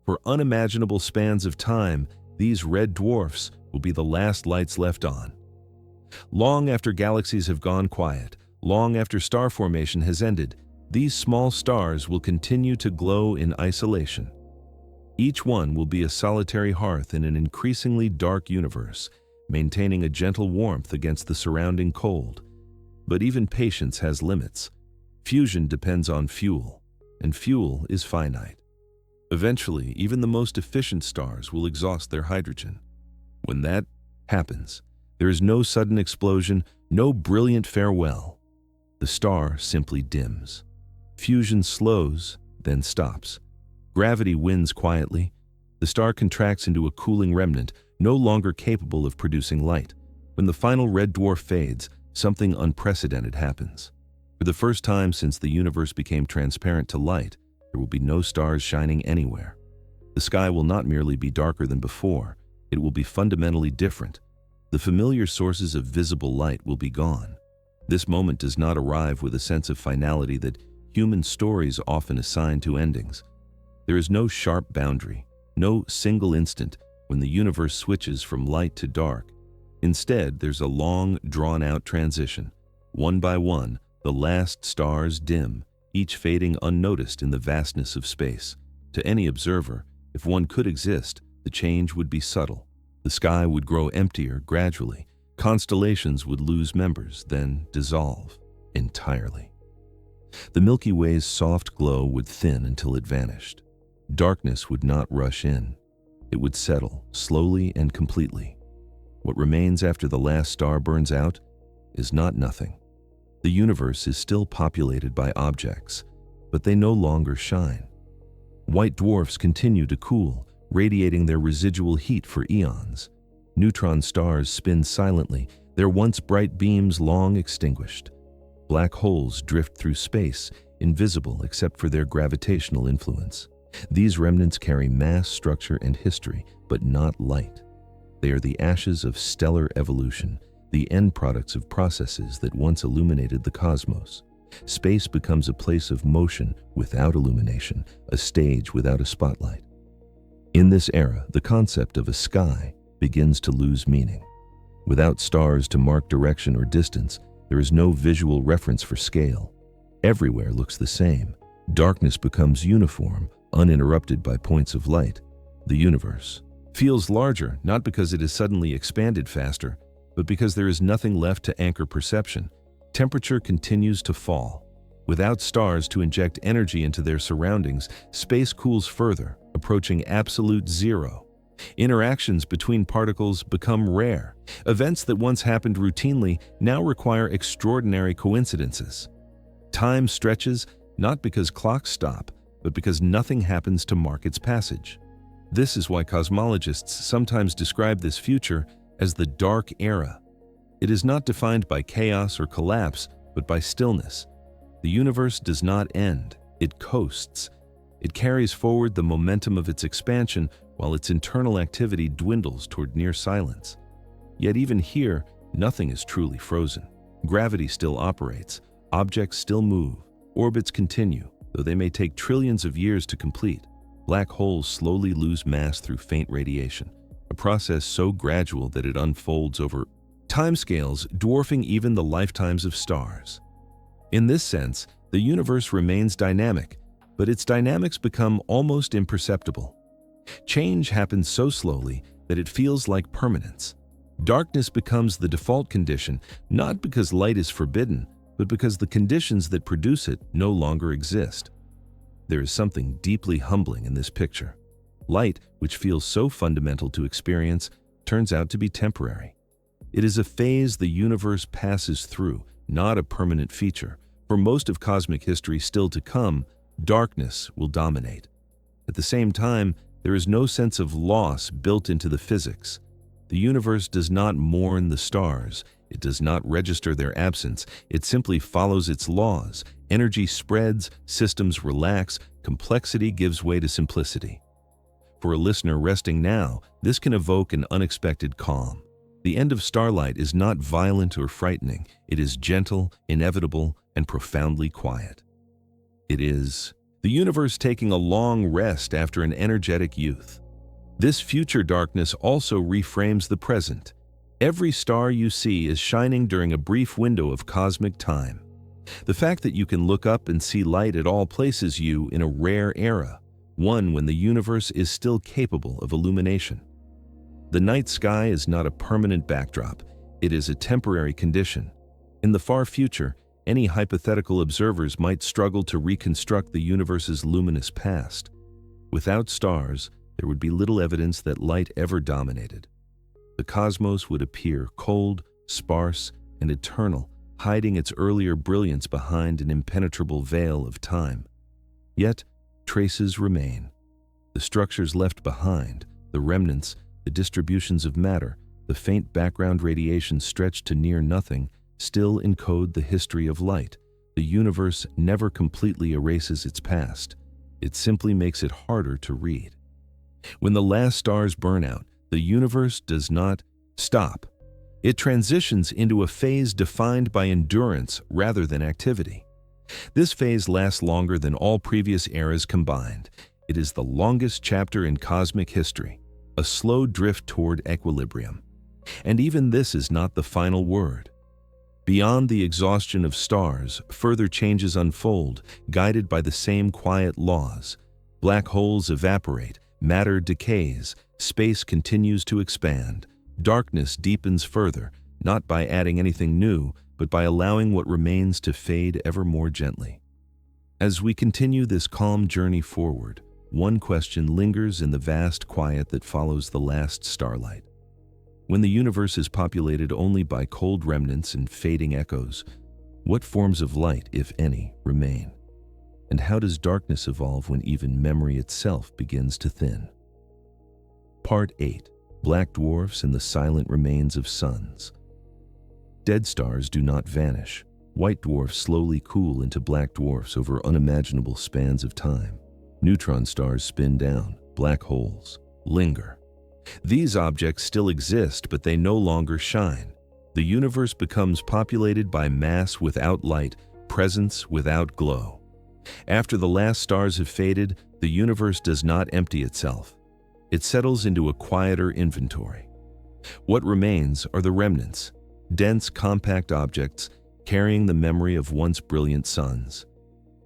[SPEAKER 1] For unimaginable spans of time, these red dwarfs will be the last lights left on. Long after galaxies have gone quiet, long after star formation has ended, these small stars will continue to glow in isolation. Each one will be a solitary hearth in an increasingly dark universe, maintaining a gentle warmth against the surrounding cold. But even patience has limits. Fusion depends on fuel, and fuel is finite. Eventually, even the most efficient stars will exhaust their hydrogen. When that happens, there is no sudden explosion, no brilliant farewell. The star simply dims. Fusion slows, then stops. Gravity wins quietly. The star contracts into a cooling remnant, no longer capable of producing light. When the final red dwarf fades, something unprecedented happens. For the first time since the universe became transparent to light, there will be no stars shining anywhere. The sky will not merely be darker than before, it will be fundamentally different. The familiar sources of visible light will be gone. This moment does not arrive with a sense of finality that human stories often assign to endings. There is no sharp boundary, no single instant when the universe switches from light to dark. Instead, there's a long, drawn-out transition. One by one, the last stars dim, each fading unnoticed in the vastness of space. To any observer, if one could exist, the change would be subtle. The sky would grow emptier gradually. Constellations would lose members, then dissolve entirely. The Milky Way's soft glow would thin until it vanished. Darkness would not rush in. It would settle, slowly and completely. What remains after the last star burns out is not nothing. The universe is still populated by objects, but they no longer shine. White dwarfs continue to cool, radiating their residual heat for eons. Neutron stars spin silently, their once bright beams long extinguished. Black holes drift through space, invisible except for their gravitational influence. These remnants carry mass, structure, and history, but not light. They are the ashes of stellar evolution, the end products of processes that once illuminated the cosmos. Space becomes a place of motion without illumination, a stage without a spotlight. In this era, the concept of a sky begins to lose meaning. Without stars to mark direction or distance, there is no visual reference for scale. Everywhere looks the same. Darkness becomes uniform, uninterrupted by points of light. The universe feels larger, not because it has suddenly expanded faster, but because there is nothing left to anchor perception. Temperature continues to fall. Without stars to inject energy into their surroundings, space cools further, approaching absolute zero. Interactions between particles become rare. Events that once happened routinely now require extraordinary coincidences. Time stretches, not because clocks stop, but because nothing happens to mark its passage. This is why cosmologists sometimes describe this future as the dark era. It is not defined by chaos or collapse, but by stillness. The universe does not end, it coasts. It carries forward the momentum of its expansion while its internal activity dwindles toward near silence. Yet even here, nothing is truly frozen. Gravity still operates, objects still move, orbits continue, though they may take trillions of years to complete. Black holes slowly lose mass through faint radiation, a process so gradual that it unfolds over timescales dwarfing even the lifetimes of stars. In this sense, the universe remains dynamic, but its dynamics become almost imperceptible. Change happens so slowly that it feels like permanence. Darkness becomes the default condition, not because light is forbidden, but because the conditions that produce it no longer exist. There is something deeply humbling in this picture. Light, which feels so fundamental to experience, turns out to be temporary. It is a phase the universe passes through, not a permanent feature. For most of cosmic history still to come, darkness will dominate. At the same time, there is no sense of loss built into the physics. The universe does not mourn the stars. It does not register their absence. It simply follows its laws. Energy spreads, systems relax, complexity gives way to simplicity. For a listener resting now, this can evoke an unexpected calm. The end of Starlight is not violent or frightening. It is gentle, inevitable, and profoundly quiet. It is the universe taking a long rest after an energetic youth. This future darkness also reframes the present. Every star you see is shining during a brief window of cosmic time. The fact that you can look up and see light at all places you in a rare era, one when the universe is still capable of illumination. The night sky is not a permanent backdrop. It is a temporary condition. In the far future, any hypothetical observers might struggle to reconstruct the universe's luminous past. Without stars, there would be little evidence that light ever dominated. The cosmos would appear cold, sparse, and eternal, hiding its earlier brilliance behind an impenetrable veil of time. Yet, traces remain. The structures left behind, the remnants, the distributions of matter, the faint background radiation stretched to near nothing, still encode the history of light. The universe never completely erases its past. It simply makes it harder to read. When the last stars burn out, the universe does not stop. It transitions into a phase defined by endurance rather than activity. This phase lasts longer than all previous eras combined. It is the longest chapter in cosmic history, a slow drift toward equilibrium. And even this is not the final word. Beyond the exhaustion of stars, further changes unfold, guided by the same quiet laws. Black holes evaporate, matter decays, space continues to expand. Darkness deepens further, not by adding anything new, but by allowing what remains to fade ever more gently. As we continue this calm journey forward, one question lingers in the vast quiet that follows the last starlight. When the universe is populated only by cold remnants and fading echoes, what forms of light, if any, remain? And how does darkness evolve when even memory itself begins to thin? Part 8. Black dwarfs and the silent remains of suns. Dead stars do not vanish. White dwarfs slowly cool into black dwarfs over unimaginable spans of time. Neutron stars spin down. Black holes linger. These objects still exist, but they no longer shine. The universe becomes populated by mass without light, presence without glow. After the last stars have faded, the universe does not empty itself. It settles into a quieter inventory. What remains are the remnants, dense, compact objects carrying the memory of once brilliant suns.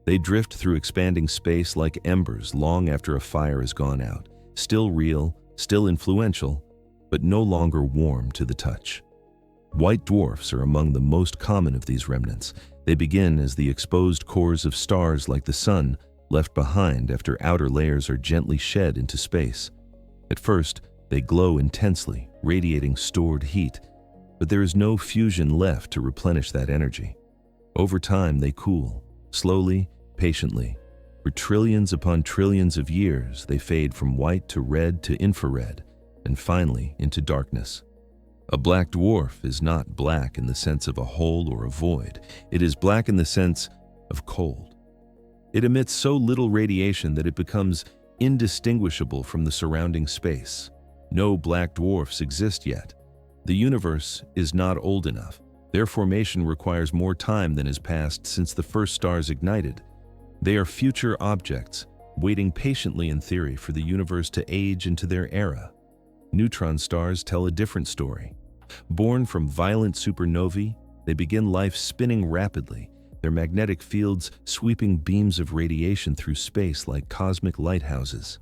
[SPEAKER 1] They drift through expanding space like embers long after a fire has gone out, still real, still influential, but no longer warm to the touch. White dwarfs are among the most common of these remnants. They begin as the exposed cores of stars like the sun, left behind after outer layers are gently shed into space. At first, they glow intensely, radiating stored heat, but there is no fusion left to replenish that energy. Over time, they cool, slowly, patiently. For trillions upon trillions of years, they fade from white to red to infrared, and finally into darkness. A black dwarf is not black in the sense of a hole or a void. It is black in the sense of cold. It emits so little radiation that it becomes indistinguishable from the surrounding space. No black dwarfs exist yet. The universe is not old enough. Their formation requires more time than has passed since the first stars ignited. They are future objects, waiting patiently in theory for the universe to age into their era. Neutron stars tell a different story. Born from violent supernovae, they begin life spinning rapidly, their magnetic fields sweeping beams of radiation through space like cosmic lighthouses.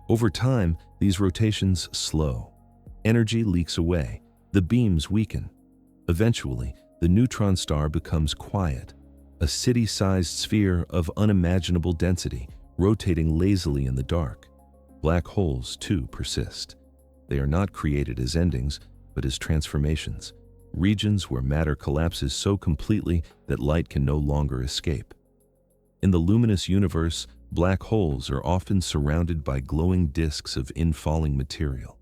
[SPEAKER 1] Over time, these rotations slow. Energy leaks away. The beams weaken. Eventually, the neutron star becomes quiet, a city-sized sphere of unimaginable density, rotating lazily in the dark. Black holes, too, persist. They are not created as endings, but as transformations, regions where matter collapses so completely that light can no longer escape. In the luminous universe, black holes are often surrounded by glowing disks of infalling material.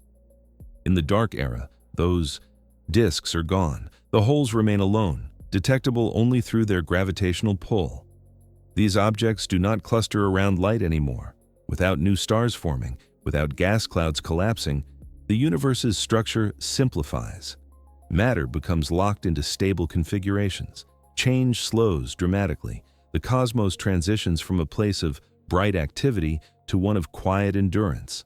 [SPEAKER 1] In the dark era, those disks are gone. The holes remain alone, detectable only through their gravitational pull. These objects do not cluster around light anymore. Without new stars forming, without gas clouds collapsing, the universe's structure simplifies. Matter becomes locked into stable configurations. Change slows dramatically. The cosmos transitions from a place of bright activity to one of quiet endurance.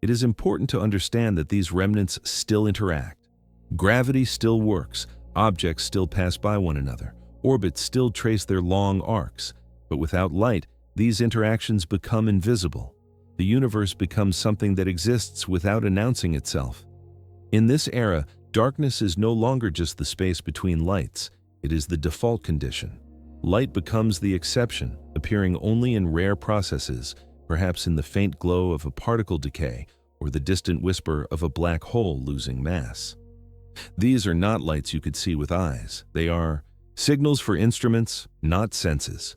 [SPEAKER 1] It is important to understand that these remnants still interact. Gravity still works, objects still pass by one another, orbits still trace their long arcs, but without light, these interactions become invisible. The universe becomes something that exists without announcing itself. In this era, darkness is no longer just the space between lights, it is the default condition. Light becomes the exception, appearing only in rare processes, perhaps in the faint glow of a particle decay or the distant whisper of a black hole losing mass. These are not lights you could see with eyes. They are signals for instruments, not senses.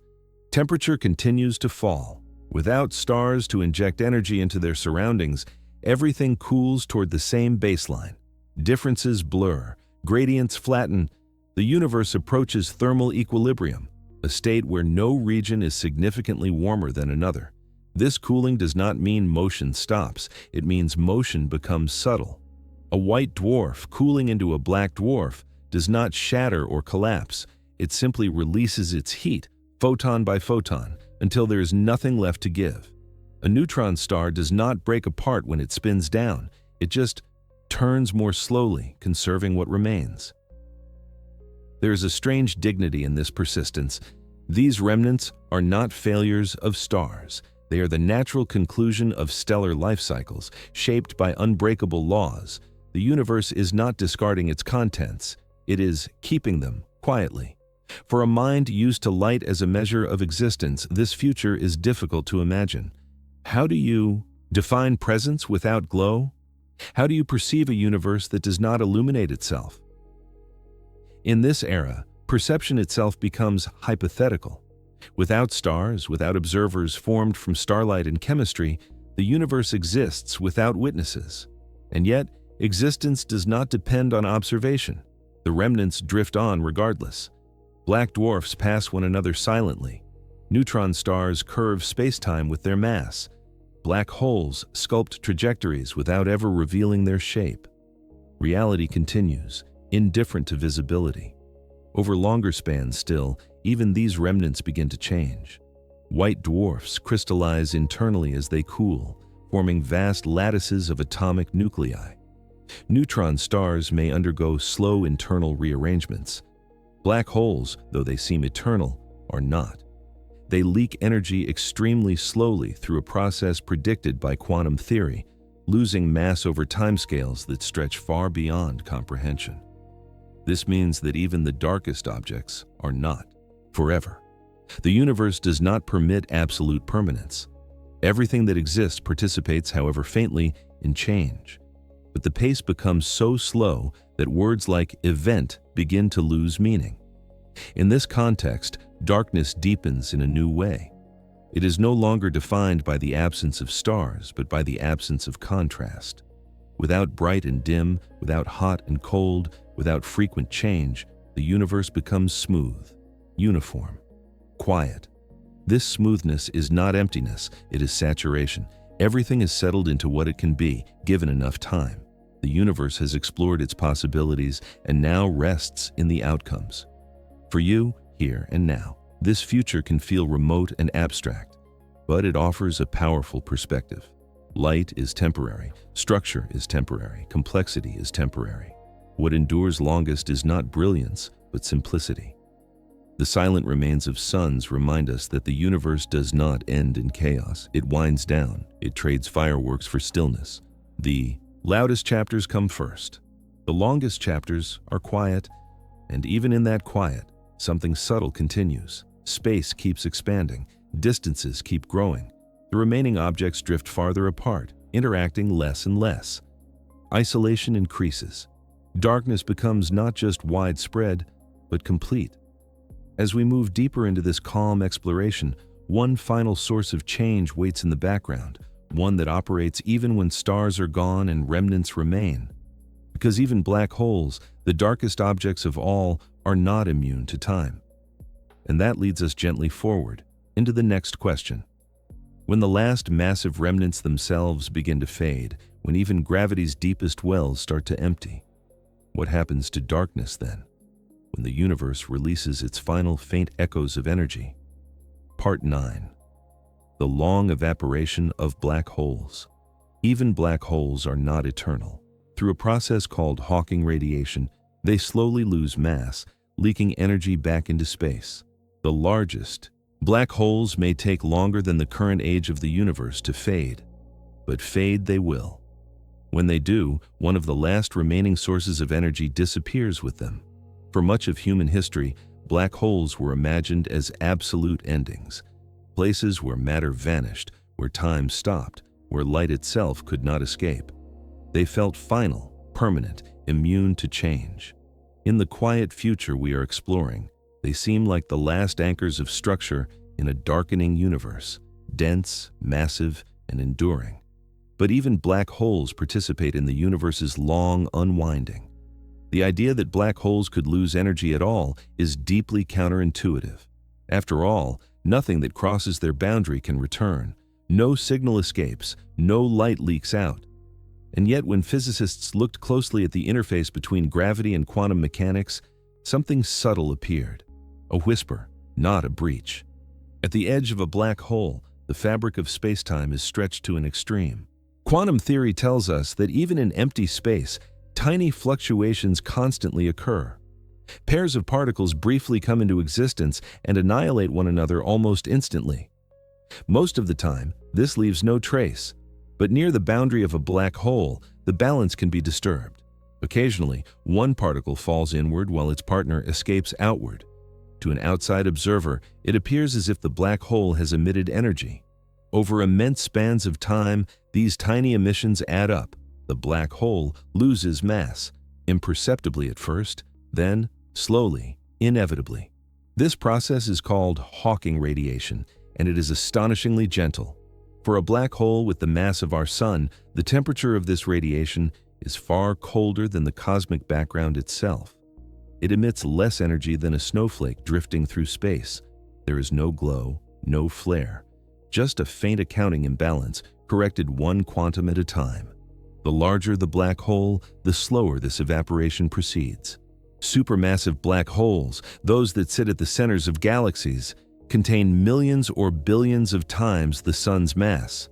[SPEAKER 1] Temperature continues to fall. Without stars to inject energy into their surroundings, everything cools toward the same baseline. Differences blur, gradients flatten. The universe approaches thermal equilibrium, a state where no region is significantly warmer than another. This cooling does not mean motion stops, it means motion becomes subtle. A white dwarf cooling into a black dwarf does not shatter or collapse, it simply releases its heat, photon by photon, until there is nothing left to give. A neutron star does not break apart when it spins down, it just turns more slowly, conserving what remains. There is a strange dignity in this persistence. These remnants are not failures of stars. They are the natural conclusion of stellar life cycles, shaped by unbreakable laws. The universe is not discarding its contents, it is keeping them quietly. For a mind used to light as a measure of existence, this future is difficult to imagine. How do you define presence without glow? How do you perceive a universe that does not illuminate itself? In this era, perception itself becomes hypothetical. Without stars, without observers formed from starlight and chemistry, the universe exists without witnesses. And yet, existence does not depend on observation. The remnants drift on regardless. Black dwarfs pass one another silently. Neutron stars curve spacetime with their mass. Black holes sculpt trajectories without ever revealing their shape. Reality continues, indifferent to visibility. Over longer spans still, even these remnants begin to change. White dwarfs crystallize internally as they cool, forming vast lattices of atomic nuclei. Neutron stars may undergo slow internal rearrangements. Black holes, though they seem eternal, are not. They leak energy extremely slowly through a process predicted by quantum theory, losing mass over timescales that stretch far beyond comprehension. This means that even the darkest objects are not forever. The universe does not permit absolute permanence. Everything that exists participates, however faintly, in change. But the pace becomes so slow that words like event begin to lose meaning. In this context, darkness deepens in a new way. It is no longer defined by the absence of stars, but by the absence of contrast. Without bright and dim, without hot and cold, without frequent change, the universe becomes smooth, uniform, quiet. This smoothness is not emptiness, it is saturation. Everything is settled into what it can be, given enough time. The universe has explored its possibilities and now rests in the outcomes. For you, here and now, this future can feel remote and abstract, but it offers a powerful perspective. Light is temporary, structure is temporary, complexity is temporary. What endures longest is not brilliance, but simplicity. The silent remains of suns remind us that the universe does not end in chaos. It winds down, it trades fireworks for stillness. The loudest chapters come first. The longest chapters are quiet, and even in that quiet, something subtle continues. Space keeps expanding, distances keep growing. The remaining objects drift farther apart, interacting less and less. Isolation increases. Darkness becomes not just widespread, but complete. As we move deeper into this calm exploration, one final source of change waits in the background, one that operates even when stars are gone and remnants remain. Because even black holes, the darkest objects of all, are not immune to time. And that leads us gently forward, into the next question. When the last massive remnants themselves begin to fade, when even gravity's deepest wells start to empty, what happens to darkness then? When the universe releases its final faint echoes of energy. Part 9. The long evaporation of black holes. Even black holes are not eternal. Through a process called Hawking radiation, they slowly lose mass, leaking energy back into space. The largest black holes may take longer than the current age of the universe to fade, but fade they will. When they do, one of the last remaining sources of energy disappears with them. For much of human history, black holes were imagined as absolute endings, places where matter vanished, where time stopped, where light itself could not escape. They felt final, permanent, immune to change. In the quiet future we are exploring, they seem like the last anchors of structure in a darkening universe, dense, massive, and enduring. But even black holes participate in the universe's long unwinding. The idea that black holes could lose energy at all is deeply counterintuitive. After all, nothing that crosses their boundary can return. No signal escapes, no light leaks out. And yet when physicists looked closely at the interface between gravity and quantum mechanics, something subtle appeared. A whisper, not a breach. At the edge of a black hole, the fabric of spacetime is stretched to an extreme. Quantum theory tells us that even in empty space, tiny fluctuations constantly occur. Pairs of particles briefly come into existence and annihilate one another almost instantly. Most of the time, this leaves no trace, but near the boundary of a black hole, the balance can be disturbed. Occasionally, one particle falls inward while its partner escapes outward. To an outside observer, it appears as if the black hole has emitted energy. Over immense spans of time, these tiny emissions add up. The black hole loses mass, imperceptibly at first, then slowly, inevitably. This process is called Hawking radiation, and it is astonishingly gentle. For a black hole with the mass of our sun, the temperature of this radiation is far colder than the cosmic background itself. It emits less energy than a snowflake drifting through space. There is no glow, no flare, just a faint accounting imbalance, corrected one quantum at a time. The larger the black hole, the slower this evaporation proceeds. Supermassive black holes, those that sit at the centers of galaxies, contain millions or billions of times the sun's mass.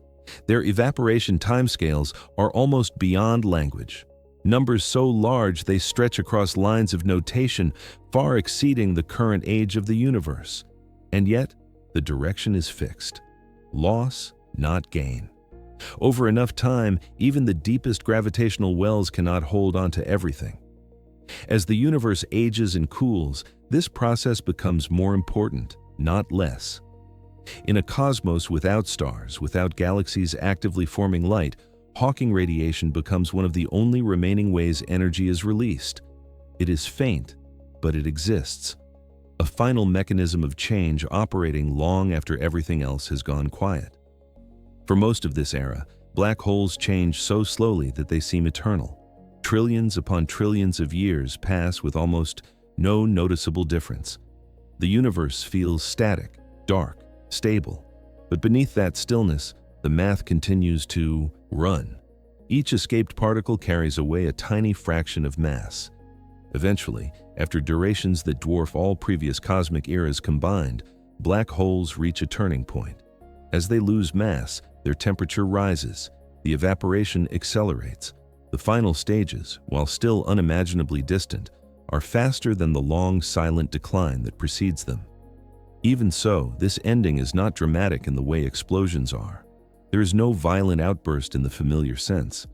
[SPEAKER 1] Their evaporation timescales are almost beyond language. Numbers so large they stretch across lines of notation far exceeding the current age of the universe. And yet, the direction is fixed. Loss, not gain. Over enough time, even the deepest gravitational wells cannot hold on to everything. As the universe ages and cools, this process becomes more important, not less. In a cosmos without stars, without galaxies actively forming light, Hawking radiation becomes one of the only remaining ways energy is released. It is faint, but it exists. A final mechanism of change operating long after everything else has gone quiet. For most of this era, black holes change so slowly that they seem eternal. Trillions upon trillions of years pass with almost no noticeable difference. The universe feels static, dark, stable. But beneath that stillness, the math continues to run. Each escaped particle carries away a tiny fraction of mass. Eventually, after durations that dwarf all previous cosmic eras combined, black holes reach a turning point. As they lose mass, their temperature rises, the evaporation accelerates. The final stages, while still unimaginably distant, are faster than the long, silent decline that precedes them. Even so, this ending is not dramatic in the way explosions are. There is no violent outburst in the familiar sense.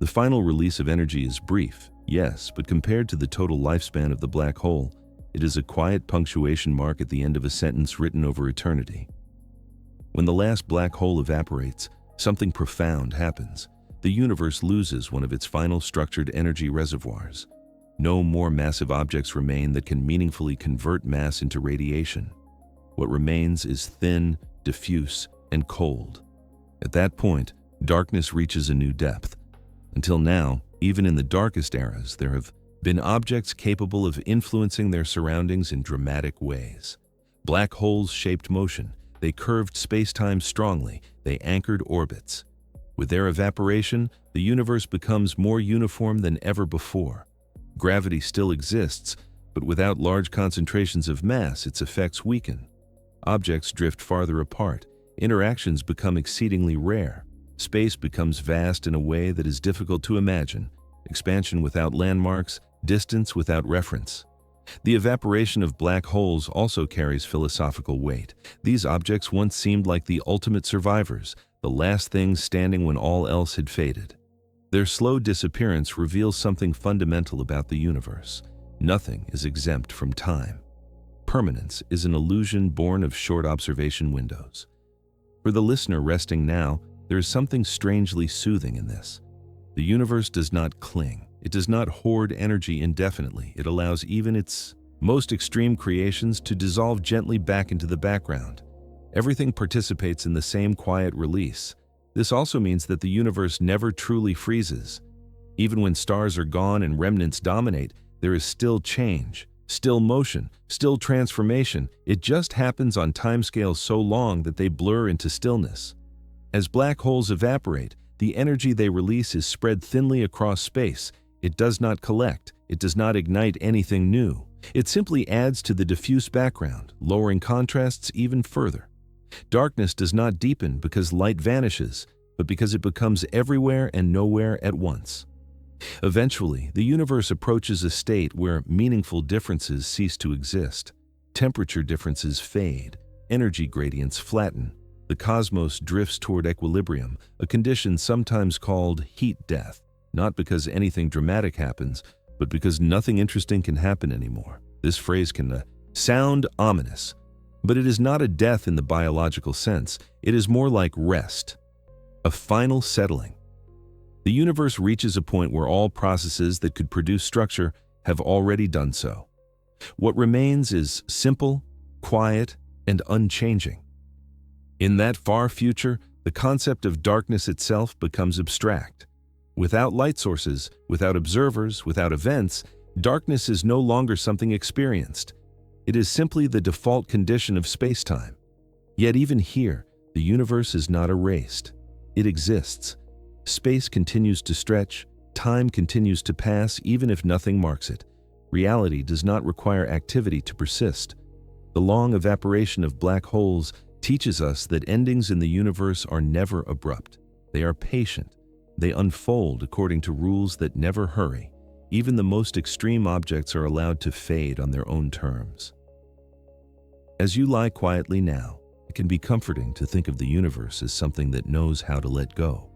[SPEAKER 1] The final release of energy is brief, yes, but compared to the total lifespan of the black hole, it is a quiet punctuation mark at the end of a sentence written over eternity. When the last black hole evaporates, something profound happens. The universe loses one of its final structured energy reservoirs. No more massive objects remain that can meaningfully convert mass into radiation. What remains is thin, diffuse, and cold. At that point, darkness reaches a new depth. Until now, even in the darkest eras, there have been objects capable of influencing their surroundings in dramatic ways. Black holes shaped motion. They curved space-time strongly. They anchored orbits. With their evaporation, the universe becomes more uniform than ever before. Gravity still exists, but without large concentrations of mass, its effects weaken. Objects drift farther apart. Interactions become exceedingly rare. Space becomes vast in a way that is difficult to imagine. Expansion without landmarks, distance without reference. The evaporation of black holes also carries philosophical weight. These objects once seemed like the ultimate survivors, the last things standing when all else had faded. Their slow disappearance reveals something fundamental about the universe. Nothing is exempt from time. Permanence is an illusion born of short observation windows. For the listener resting now, there is something strangely soothing in this. The universe does not cling. It does not hoard energy indefinitely. It allows even its most extreme creations to dissolve gently back into the background. Everything participates in the same quiet release. This also means that the universe never truly freezes. Even when stars are gone and remnants dominate, there is still change, still motion, still transformation. It just happens on timescales so long that they blur into stillness. As black holes evaporate, the energy they release is spread thinly across space. It does not collect. It does not ignite anything new. It simply adds to the diffuse background, lowering contrasts even further. Darkness does not deepen because light vanishes, but because it becomes everywhere and nowhere at once. Eventually, the universe approaches a state where meaningful differences cease to exist. Temperature differences fade, energy gradients flatten. The cosmos drifts toward equilibrium, a condition sometimes called heat death, not because anything dramatic happens, but because nothing interesting can happen anymore. This phrase can sound ominous, but it is not a death in the biological sense. It is more like rest, a final settling. The universe reaches a point where all processes that could produce structure have already done so. What remains is simple, quiet, and unchanging. In that far future, the concept of darkness itself becomes abstract. Without light sources, without observers, without events, darkness is no longer something experienced. It is simply the default condition of space-time. Yet even here, the universe is not erased. It exists. Space continues to stretch, time continues to pass even if nothing marks it. Reality does not require activity to persist. The long evaporation of black holes teaches us that endings in the universe are never abrupt. They are patient. They unfold according to rules that never hurry. Even the most extreme objects are allowed to fade on their own terms. As you lie quietly now, it can be comforting to think of the universe as something that knows how to let go.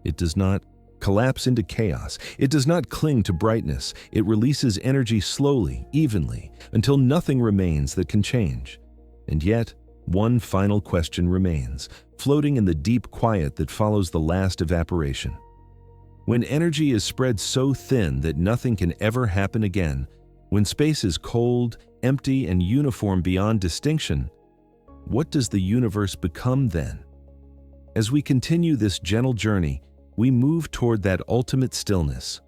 [SPEAKER 1] It does not collapse into chaos. It does not cling to brightness. It releases energy slowly, evenly, until nothing remains that can change. And yet, one final question remains, floating in the deep quiet that follows the last evaporation. When energy is spread so thin that nothing can ever happen again, when space is cold, empty, and uniform beyond distinction, what does the universe become then? As we continue this gentle journey, we move toward that ultimate stillness,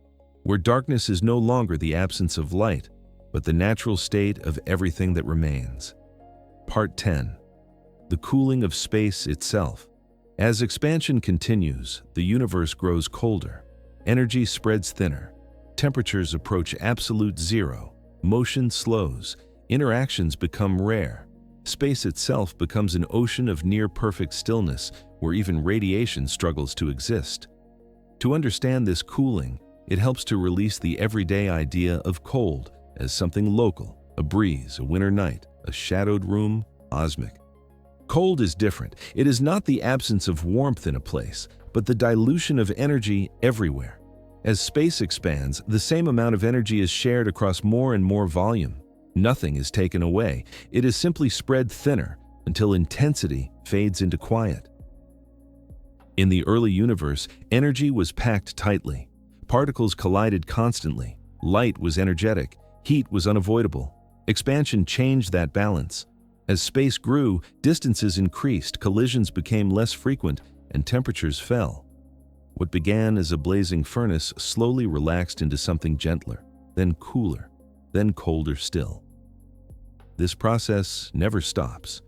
[SPEAKER 1] where darkness is no longer the absence of light, but the natural state of everything that remains. Part 10. the cooling of space itself. As expansion continues, the universe grows colder, energy spreads thinner, temperatures approach absolute zero, motion slows, interactions become rare. Space itself becomes an ocean of near-perfect stillness where even radiation struggles to exist. To understand this cooling, it helps to release the everyday idea of cold as something local, a breeze, a winter night, a shadowed room, cosmic. Cold is different. It is not the absence of warmth in a place, but the dilution of energy everywhere. As space expands, the same amount of energy is shared across more and more volume. Nothing is taken away. It is simply spread thinner until intensity fades into quiet. In the early universe, energy was packed tightly. Particles collided constantly. Light was energetic. Heat was unavoidable. Expansion changed that balance. As space grew, distances increased, collisions became less frequent, and temperatures fell. What began as a blazing furnace slowly relaxed into something gentler, then cooler, then colder still. This process never stops.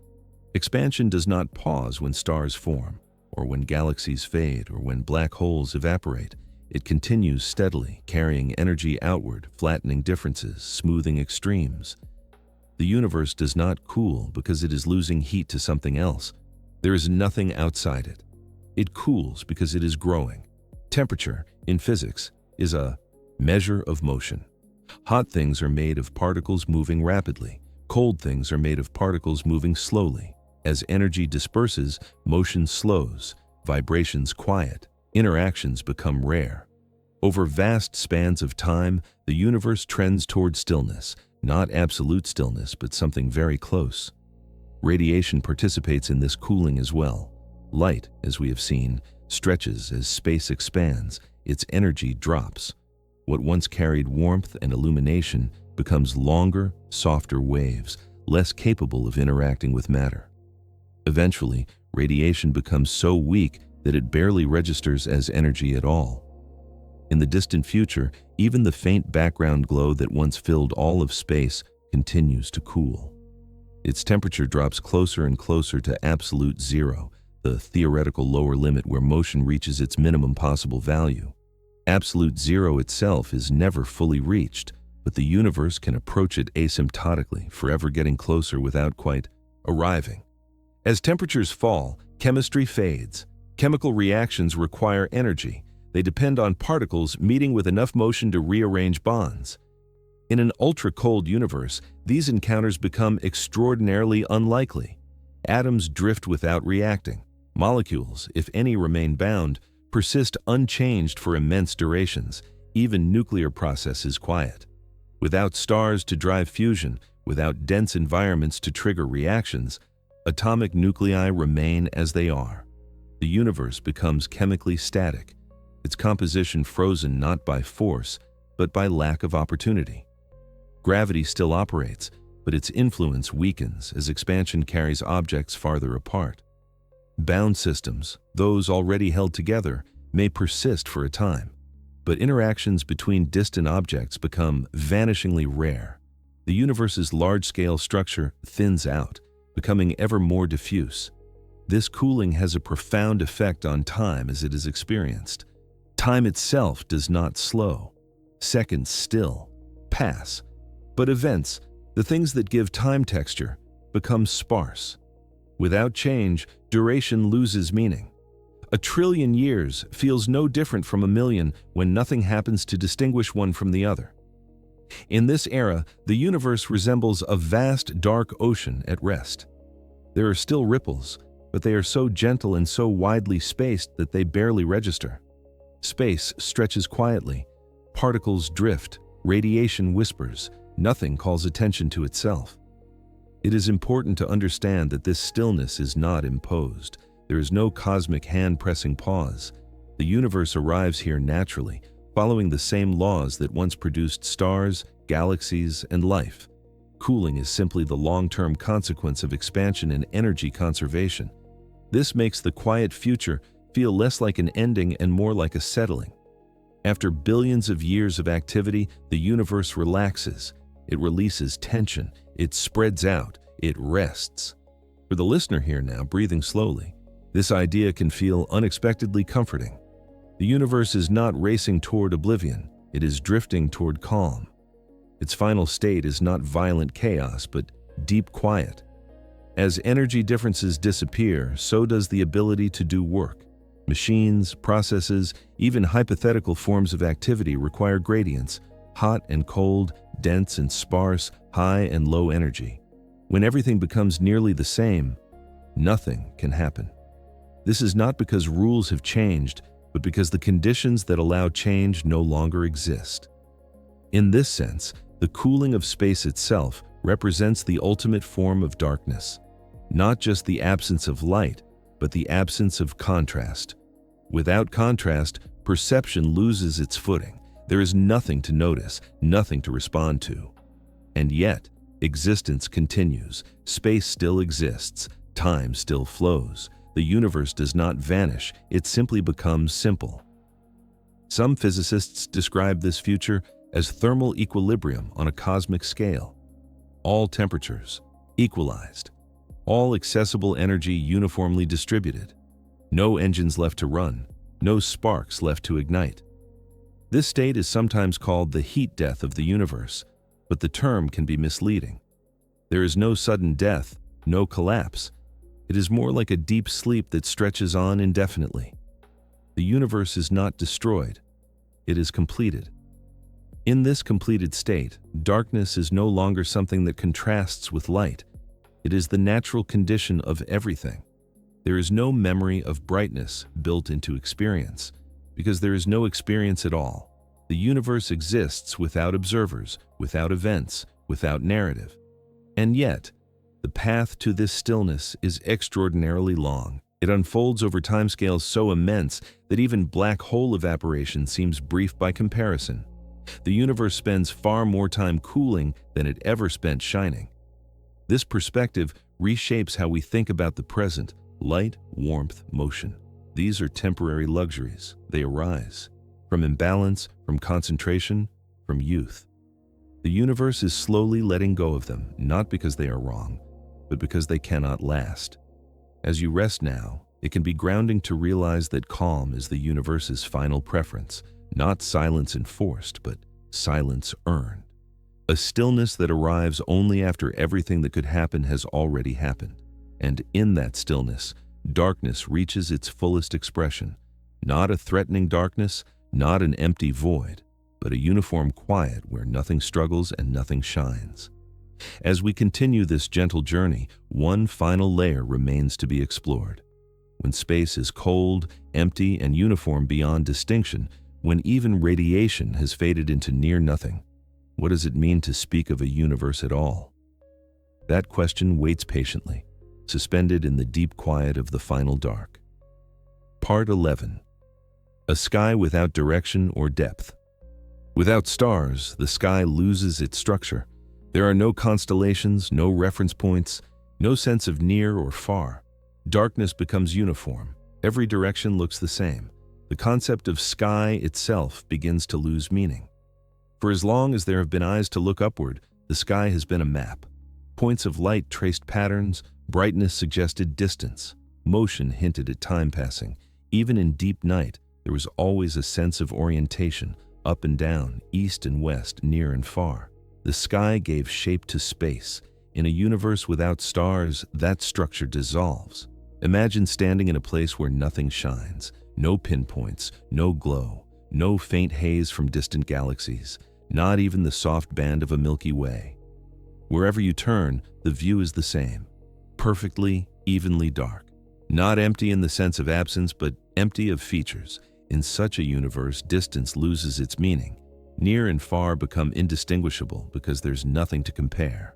[SPEAKER 1] Expansion does not pause when stars form, or when galaxies fade, or when black holes evaporate. It continues steadily, carrying energy outward, flattening differences, smoothing extremes. The universe does not cool because it is losing heat to something else. There is nothing outside it. It cools because it is growing. Temperature, in physics, is a measure of motion. Hot things are made of particles moving rapidly. Cold things are made of particles moving slowly. As energy disperses, motion slows, vibrations quiet, interactions become rare. Over vast spans of time, the universe trends toward stillness, not absolute stillness, but something very close. Radiation participates in this cooling as well. Light, as we have seen, stretches as space expands, its energy drops. What once carried warmth and illumination becomes longer, softer waves, less capable of interacting with matter. Eventually, radiation becomes so weak that it barely registers as energy at all. In the distant future, even the faint background glow that once filled all of space continues to cool. Its temperature drops closer and closer to absolute zero, the theoretical lower limit where motion reaches its minimum possible value. Absolute zero itself is never fully reached, but the universe can approach it asymptotically, forever getting closer without quite arriving. As temperatures fall, chemistry fades. Chemical reactions require energy. They depend on particles meeting with enough motion to rearrange bonds. In an ultra-cold universe, these encounters become extraordinarily unlikely. Atoms drift without reacting. Molecules, if any remain bound, persist unchanged for immense durations. Even nuclear process is quiet. Without stars to drive fusion, without dense environments to trigger reactions, atomic nuclei remain as they are. The universe becomes chemically static, its composition frozen not by force, but by lack of opportunity. Gravity still operates, but its influence weakens as expansion carries objects farther apart. Bound systems, those already held together, may persist for a time, but interactions between distant objects become vanishingly rare. The universe's large-scale structure thins out, becoming ever more diffuse. This cooling has a profound effect on time as it is experienced. Time itself does not slow. Seconds still pass. But events, the things that give time texture, become sparse. Without change, duration loses meaning. 1 trillion years feels no different from 1 million when nothing happens to distinguish one from the other. In this era, the universe resembles a vast dark ocean at rest. There are still ripples, but they are so gentle and so widely spaced that they barely register. Space stretches quietly. Particles drift. Radiation whispers. Nothing calls attention to itself. It is important to understand that this stillness is not imposed. There is no cosmic hand-pressing pause. The universe arrives here naturally, following the same laws that once produced stars, galaxies, and life. Cooling is simply the long-term consequence of expansion and energy conservation. This makes the quiet future feel less like an ending and more like a settling. After billions of years of activity, the universe relaxes. It releases tension. It spreads out. It rests. For the listener here now, breathing slowly, this idea can feel unexpectedly comforting. The universe is not racing toward oblivion, it is drifting toward calm. Its final state is not violent chaos, but deep quiet. As energy differences disappear, so does the ability to do work. Machines, processes, even hypothetical forms of activity require gradients, hot and cold, dense and sparse, high and low energy. When everything becomes nearly the same, nothing can happen. This is not because rules have changed, but because the conditions that allow change no longer exist. In this sense, the cooling of space itself represents the ultimate form of darkness, not just the absence of light, but the absence of contrast. Without contrast, perception loses its footing. There is nothing to notice, nothing to respond to. And yet, existence continues. Space still exists. Time still flows. The universe does not vanish. It simply becomes simple. Some physicists describe this future as thermal equilibrium on a cosmic scale. All temperatures equalized. All accessible energy uniformly distributed. No engines left to run. No sparks left to ignite. This state is sometimes called the heat death of the universe, but the term can be misleading. There is no sudden death, no collapse. It is more like a deep sleep that stretches on indefinitely. The universe is not destroyed. It is completed. In this completed state, darkness is no longer something that contrasts with light. It is the natural condition of everything. There is no memory of brightness built into experience, because there is no experience at all. The universe exists without observers, without events, without narrative. And yet, the path to this stillness is extraordinarily long. It unfolds over timescales so immense that even black hole evaporation seems brief by comparison. The universe spends far more time cooling than it ever spent shining. This perspective reshapes how we think about the present: light, warmth, motion. These are temporary luxuries. They arise from imbalance, from concentration, from youth. The universe is slowly letting go of them, not because they are wrong, but because they cannot last. As you rest now, it can be grounding to realize that calm is the universe's final preference, not silence enforced, but silence earned. A stillness that arrives only after everything that could happen has already happened. And in that stillness, darkness reaches its fullest expression. Not a threatening darkness, not an empty void, but a uniform quiet where nothing struggles and nothing shines. As we continue this gentle journey, one final layer remains to be explored. When space is cold, empty, and uniform beyond distinction, when even radiation has faded into near nothing, what does it mean to speak of a universe at all? That question waits patiently, suspended in the deep quiet of the final dark. Part 11. A sky without direction or depth. Without stars, the sky loses its structure. There are no constellations, no reference points, no sense of near or far. Darkness becomes uniform. Every direction looks the same. The concept of sky itself begins to lose meaning. For as long as there have been eyes to look upward, the sky has been a map. Points of light traced patterns, brightness suggested distance, motion hinted at time passing. Even in deep night, there was always a sense of orientation, up and down, east and west, near and far. The sky gave shape to space. In a universe without stars, that structure dissolves. Imagine standing in a place where nothing shines, no pinpoints, no glow, no faint haze from distant galaxies, not even the soft band of a Milky Way. Wherever you turn, the view is the same, perfectly, evenly dark. Not empty in the sense of absence, but empty of features. In such a universe, distance loses its meaning. Near and far become indistinguishable because there's nothing to compare.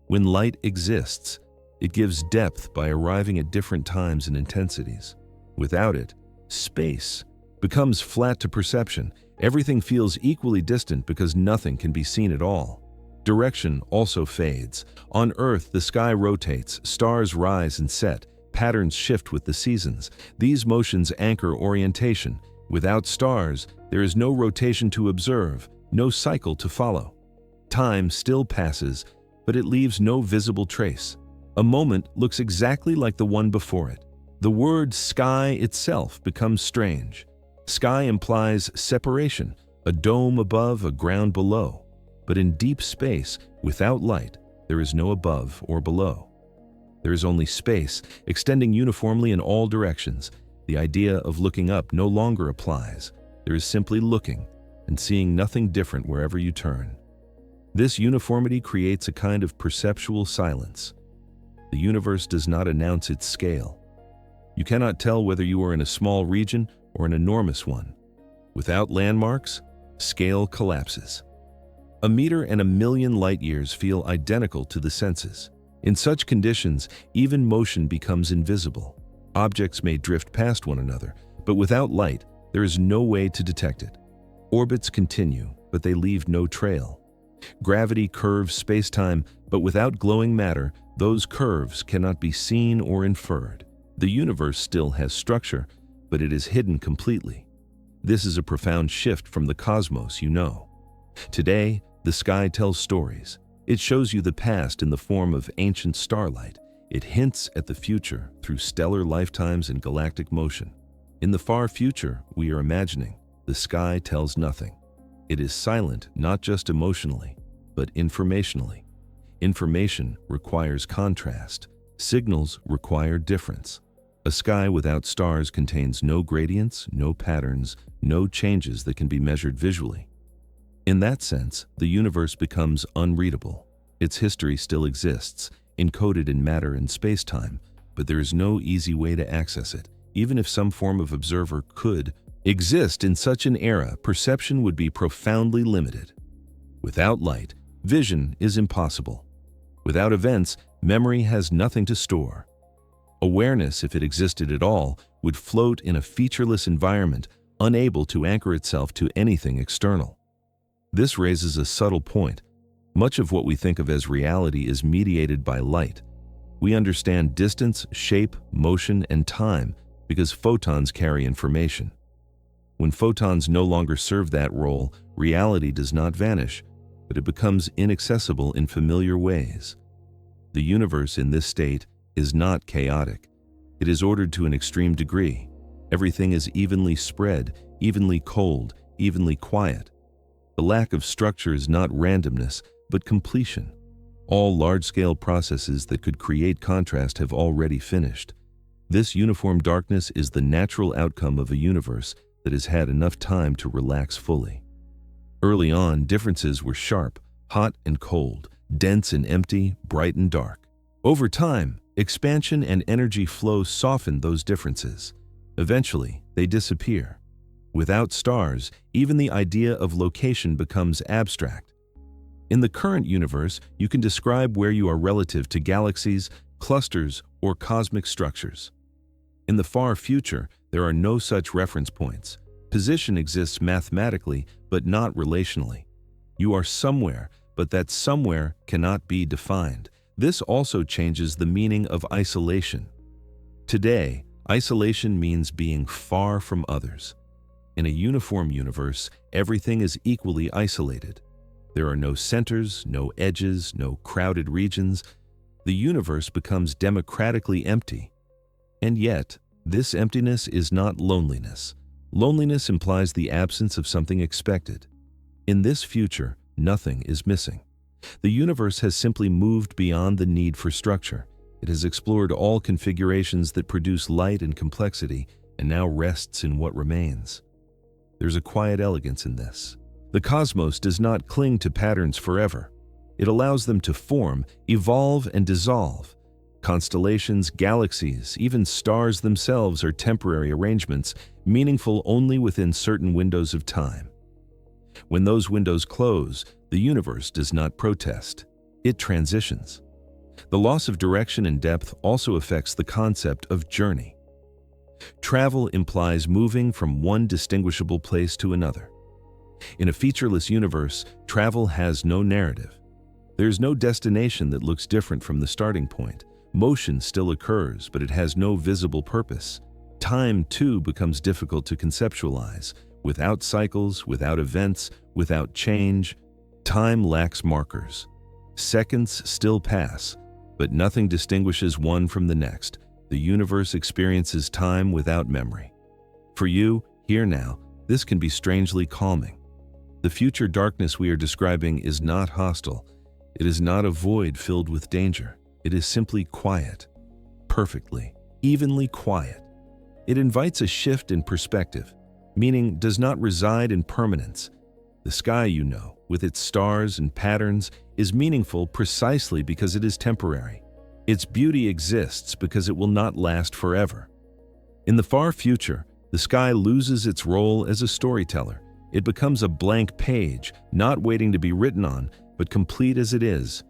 [SPEAKER 1] When light exists, it gives depth by arriving at different times and intensities. Without it, space becomes flat to perception. Everything feels equally distant because nothing can be seen at all. Direction also fades. On Earth, the sky rotates, stars rise and set, patterns shift with the seasons. These motions anchor orientation. Without stars, there is no rotation to observe, no cycle to follow. Time still passes, but it leaves no visible trace. A moment looks exactly like the one before it. The word sky itself becomes strange. Sky implies separation, a dome above, a ground below. But in deep space, without light, there is no above or below. There is only space, extending uniformly in all directions. The idea of looking up no longer applies. There is simply looking and seeing nothing different wherever you turn. This uniformity creates a kind of perceptual silence. The universe does not announce its scale. You cannot tell whether you are in a small region or an enormous one. Without landmarks, scale collapses. A meter and a million light years feel identical to the senses. In such conditions, even motion becomes invisible. Objects may drift past one another, but without light, there is no way to detect it. Orbits continue, but they leave no trail. Gravity curves space-time, but without glowing matter, those curves cannot be seen or inferred. The universe still has structure, but it is hidden completely. This is a profound shift from the cosmos you know. Today, the sky tells stories. It shows you the past in the form of ancient starlight. It hints at the future through stellar lifetimes and galactic motion. In the far future we are imagining, the sky tells nothing. It is silent not just emotionally, but informationally. Information requires contrast. Signals require difference. A sky without stars contains no gradients, no patterns, no changes that can be measured visually. In that sense, the universe becomes unreadable. Its history still exists, encoded in matter and space-time, but there is no easy way to access it. Even if some form of observer could exist in such an era, perception would be profoundly limited. Without light, vision is impossible. Without events, memory has nothing to store. Awareness, if it existed at all, would float in a featureless environment, unable to anchor itself to anything external. This raises a subtle point. Much of what we think of as reality is mediated by light. We understand distance, shape, motion, and time because photons carry information. When photons no longer serve that role, reality does not vanish, but it becomes inaccessible in familiar ways. The universe in this state is not chaotic. It is ordered to an extreme degree. Everything is evenly spread, evenly cold, evenly quiet. The lack of structure is not randomness, but completion. All large-scale processes that could create contrast have already finished. This uniform darkness is the natural outcome of a universe that has had enough time to relax fully. Early on, differences were sharp, hot and cold, dense and empty, bright and dark. Over time, expansion and energy flow soften those differences. Eventually, they disappear. Without stars, even the idea of location becomes abstract. In the current universe, you can describe where you are relative to galaxies, clusters, or cosmic structures. In the far future, there are no such reference points. Position exists mathematically, but not relationally. You are somewhere, but that somewhere cannot be defined. This also changes the meaning of isolation. Today, isolation means being far from others. In a uniform universe, everything is equally isolated. There are no centers, no edges, no crowded regions. The universe becomes democratically empty. And yet, this emptiness is not loneliness. Loneliness implies the absence of something expected. In this future, nothing is missing. The universe has simply moved beyond the need for structure. It has explored all configurations that produce light and complexity, and now rests in what remains. There's a quiet elegance in this. The cosmos does not cling to patterns forever. It allows them to form, evolve, and dissolve. Constellations, galaxies, even stars themselves are temporary arrangements, meaningful only within certain windows of time. When those windows close, the universe does not protest. It transitions. The loss of direction and depth also affects the concept of journey. Travel implies moving from one distinguishable place to another. In a featureless universe, travel has no narrative. There's no destination that looks different from the starting point. Motion still occurs, but it has no visible purpose. Time, too, becomes difficult to conceptualize. Without cycles, without events, without change, time lacks markers. Seconds still pass, but nothing distinguishes one from the next. The universe experiences time without memory. For you, here now, this can be strangely calming. The future darkness we are describing is not hostile. It is not a void filled with danger. It is simply quiet, perfectly, evenly quiet. It invites a shift in perspective, meaning does not reside in permanence. The sky, you know, with its stars and patterns, is meaningful precisely because it is temporary. Its beauty exists because it will not last forever. In the far future, the sky loses its role as a storyteller. It becomes a blank page, not waiting to be written on, but complete as it is.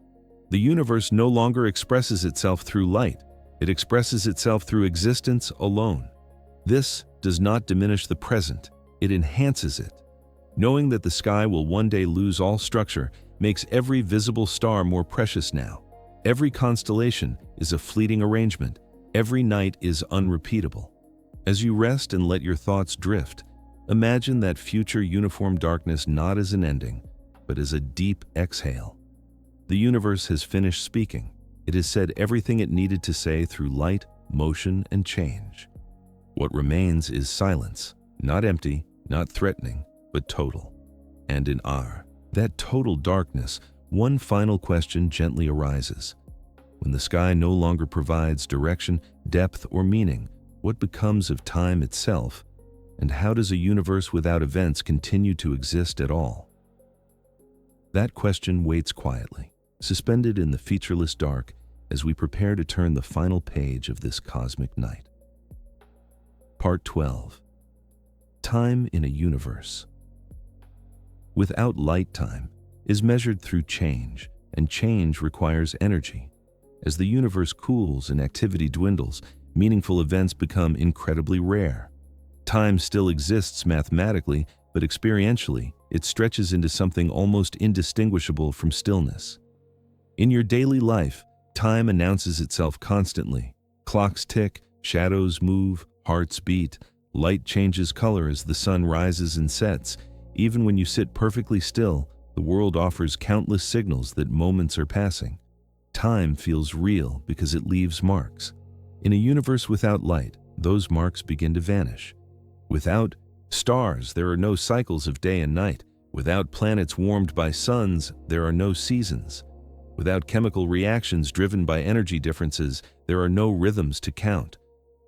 [SPEAKER 1] The universe no longer expresses itself through light. It expresses itself through existence alone. This does not diminish the present. It enhances it. Knowing that the sky will one day lose all structure makes every visible star more precious now. Every constellation is a fleeting arrangement. Every night is unrepeatable. As you rest and let your thoughts drift, imagine that future uniform darkness not as an ending, but as a deep exhale. The universe has finished speaking. It has said everything it needed to say through light, motion, and change. What remains is silence, not empty, not threatening, but total. And in that total darkness, one final question gently arises. When the sky no longer provides direction, depth, or meaning, what becomes of time itself? And how does a universe without events continue to exist at all? That question waits quietly, suspended in the featureless dark as we prepare to turn the final page of this cosmic night. Part 12. Time in a universe. Without light, time is measured through change, and change requires energy. As the universe cools and activity dwindles, meaningful events become incredibly rare. Time still exists mathematically, but experientially, it stretches into something almost indistinguishable from stillness. In your daily life, time announces itself constantly. Clocks tick, shadows move, hearts beat, light changes color as the sun rises and sets. Even when you sit perfectly still, the world offers countless signals that moments are passing. Time feels real because it leaves marks. In a universe without light, those marks begin to vanish. Without stars, there are no cycles of day and night. Without planets warmed by suns, there are no seasons. Without chemical reactions driven by energy differences, there are no rhythms to count.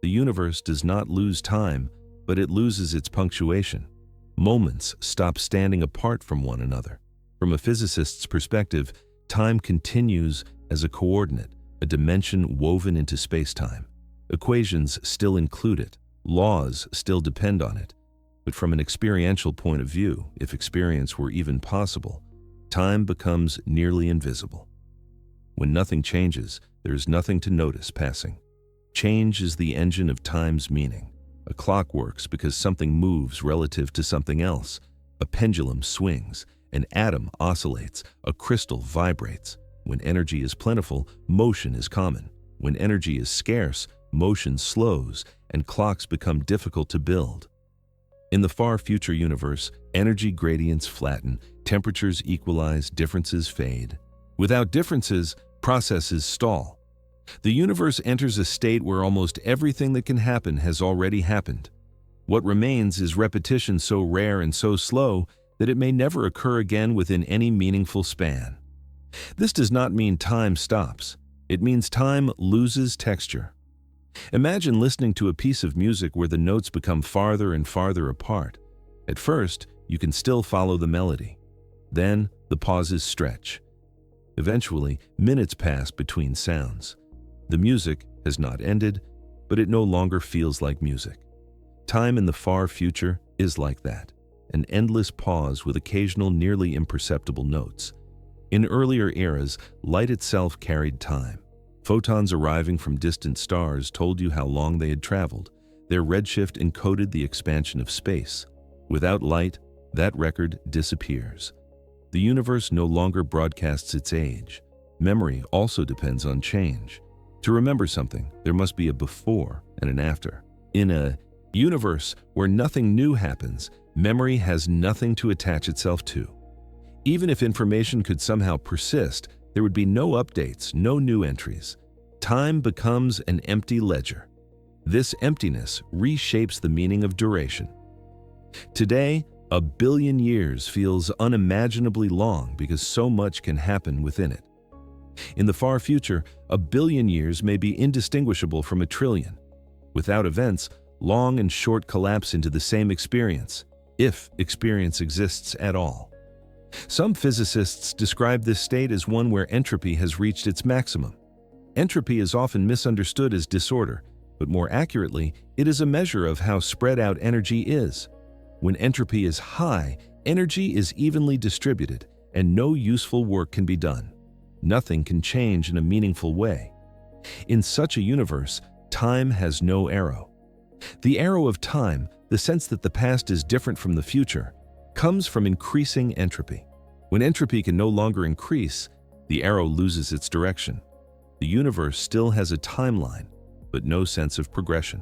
[SPEAKER 1] The universe does not lose time, but it loses its punctuation. Moments stop standing apart from one another. From a physicist's perspective, time continues as a coordinate, a dimension woven into space-time. Equations still include it. Laws still depend on it. But from an experiential point of view, if experience were even possible, time becomes nearly invisible. When nothing changes, there is nothing to notice passing. Change is the engine of time's meaning. A clock works because something moves relative to something else. A pendulum swings, an atom oscillates, a crystal vibrates. When energy is plentiful, motion is common. When energy is scarce, motion slows, and clocks become difficult to build. In the far future universe, energy gradients flatten, temperatures equalize, differences fade. Without differences, processes stall. The universe enters a state where almost everything that can happen has already happened. What remains is repetition so rare and so slow that it may never occur again within any meaningful span. This does not mean time stops. It means time loses texture. Imagine listening to a piece of music where the notes become farther and farther apart. At first, you can still follow the melody. Then, the pauses stretch. Eventually, minutes pass between sounds. The music has not ended, but it no longer feels like music. Time in the far future is like that, an endless pause with occasional nearly imperceptible notes. In earlier eras, light itself carried time. Photons arriving from distant stars told you how long they had traveled. Their redshift encoded the expansion of space. Without light, that record disappears. The universe no longer broadcasts its age. Memory also depends on change. To remember something, there must be a before and an after. In a universe where nothing new happens, memory has nothing to attach itself to. Even if information could somehow persist, There would be no updates, no new entries. Time becomes an empty ledger. This emptiness reshapes the meaning of duration. Today, 1 billion years feels unimaginably long because so much can happen within it. In the far future, 1 billion years may be indistinguishable from 1 trillion. Without events, long and short collapse into the same experience, if experience exists at all. Some physicists describe this state as one where entropy has reached its maximum. Entropy is often misunderstood as disorder, but more accurately, it is a measure of how spread out energy is. When entropy is high, energy is evenly distributed, and no useful work can be done. Nothing can change in a meaningful way. In such a universe, time has no arrow. The arrow of time, the sense that the past is different from the future, comes from increasing entropy. When entropy can no longer increase, the arrow loses its direction. The universe still has a timeline, but no sense of progression.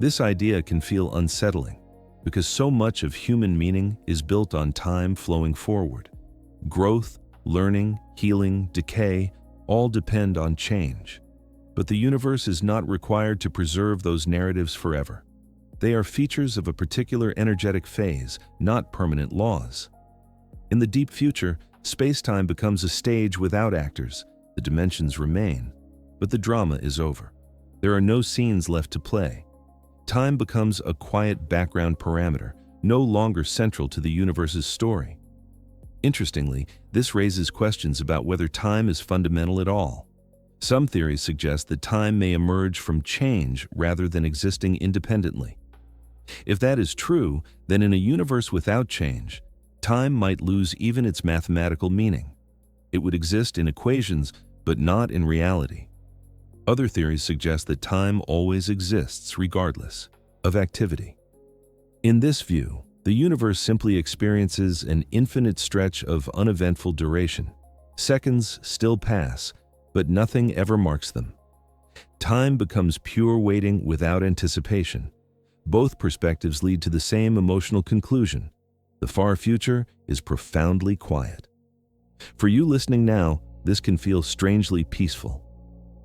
[SPEAKER 1] This idea can feel unsettling, because so much of human meaning is built on time flowing forward. Growth, learning, healing, decay, all depend on change. But the universe is not required to preserve those narratives forever. They are features of a particular energetic phase, not permanent laws. In the deep future, space-time becomes a stage without actors. The dimensions remain, but the drama is over. There are no scenes left to play. Time becomes a quiet background parameter, no longer central to the universe's story. Interestingly, this raises questions about whether time is fundamental at all. Some theories suggest that time may emerge from change rather than existing independently. If that is true, then in a universe without change, time might lose even its mathematical meaning. It would exist in equations, but not in reality. Other theories suggest that time always exists regardless of activity. In this view, the universe simply experiences an infinite stretch of uneventful duration. Seconds still pass, but nothing ever marks them. Time becomes pure waiting without anticipation. Both perspectives lead to the same emotional conclusion. The far future is profoundly quiet. For you listening now, this can feel strangely peaceful.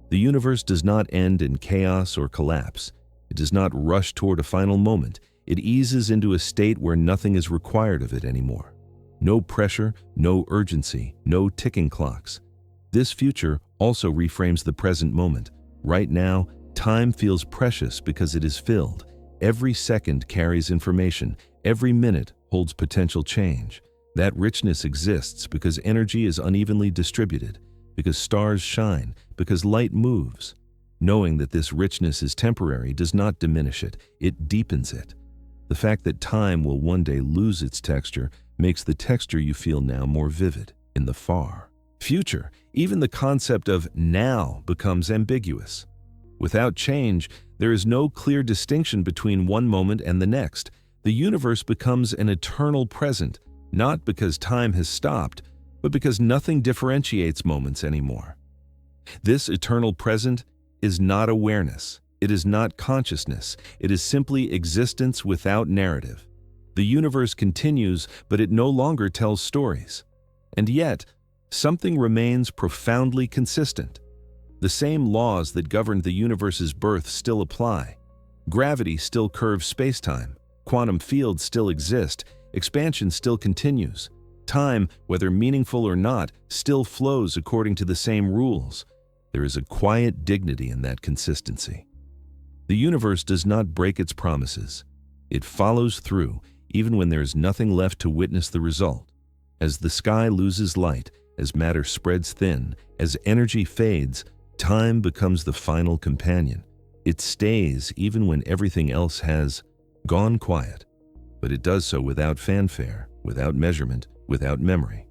[SPEAKER 1] The universe does not end in chaos or collapse. It does not rush toward a final moment. It eases into a state where nothing is required of it anymore. No pressure, no urgency, no ticking clocks. This future also reframes the present moment. Right now, time feels precious because it is filled. Every second carries information. Every minute holds potential change. That richness exists because energy is unevenly distributed, because stars shine, because light moves. Knowing that this richness is temporary does not diminish it, it deepens it. The fact that time will one day lose its texture makes the texture you feel now more vivid. In the far future, even the concept of now becomes ambiguous. Without change, there is no clear distinction between one moment and the next. The universe becomes an eternal present, not because time has stopped, but because nothing differentiates moments anymore. This eternal present is not awareness. It is not consciousness. It is simply existence without narrative. The universe continues, but it no longer tells stories. And yet, something remains profoundly consistent. The same laws that governed the universe's birth still apply. Gravity still curves space-time. Quantum fields still exist. Expansion still continues. Time, whether meaningful or not, still flows according to the same rules. There is a quiet dignity in that consistency. The universe does not break its promises. It follows through, even when there is nothing left to witness the result. As the sky loses light, as matter spreads thin, as energy fades, time becomes the final companion. It stays even when everything else has gone quiet. But it does so without fanfare, without measurement, without memory.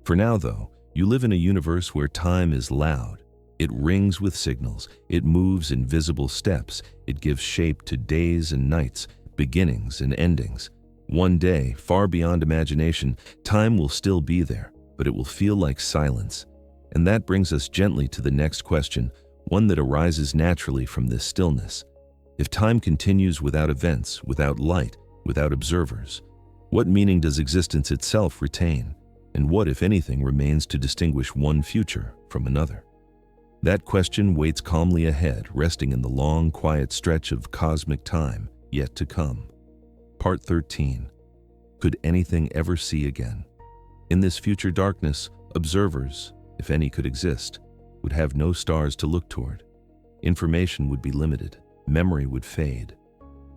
[SPEAKER 1] For now, though, you live in a universe where time is loud. It rings with signals. It moves in visible steps. It gives shape to days and nights, beginnings and endings. One day, far beyond imagination, time will still be there, but it will feel like silence. And that brings us gently to the next question, one that arises naturally from this stillness. If time continues without events, without light, without observers, what meaning does existence itself retain? And what, if anything, remains to distinguish one future from another? That question waits calmly ahead, resting in the long, quiet stretch of cosmic time yet to come. Part 13. Could anything ever see again? In this future darkness, observers, if any could exist, would have no stars to look toward. Information would be limited. Memory would fade.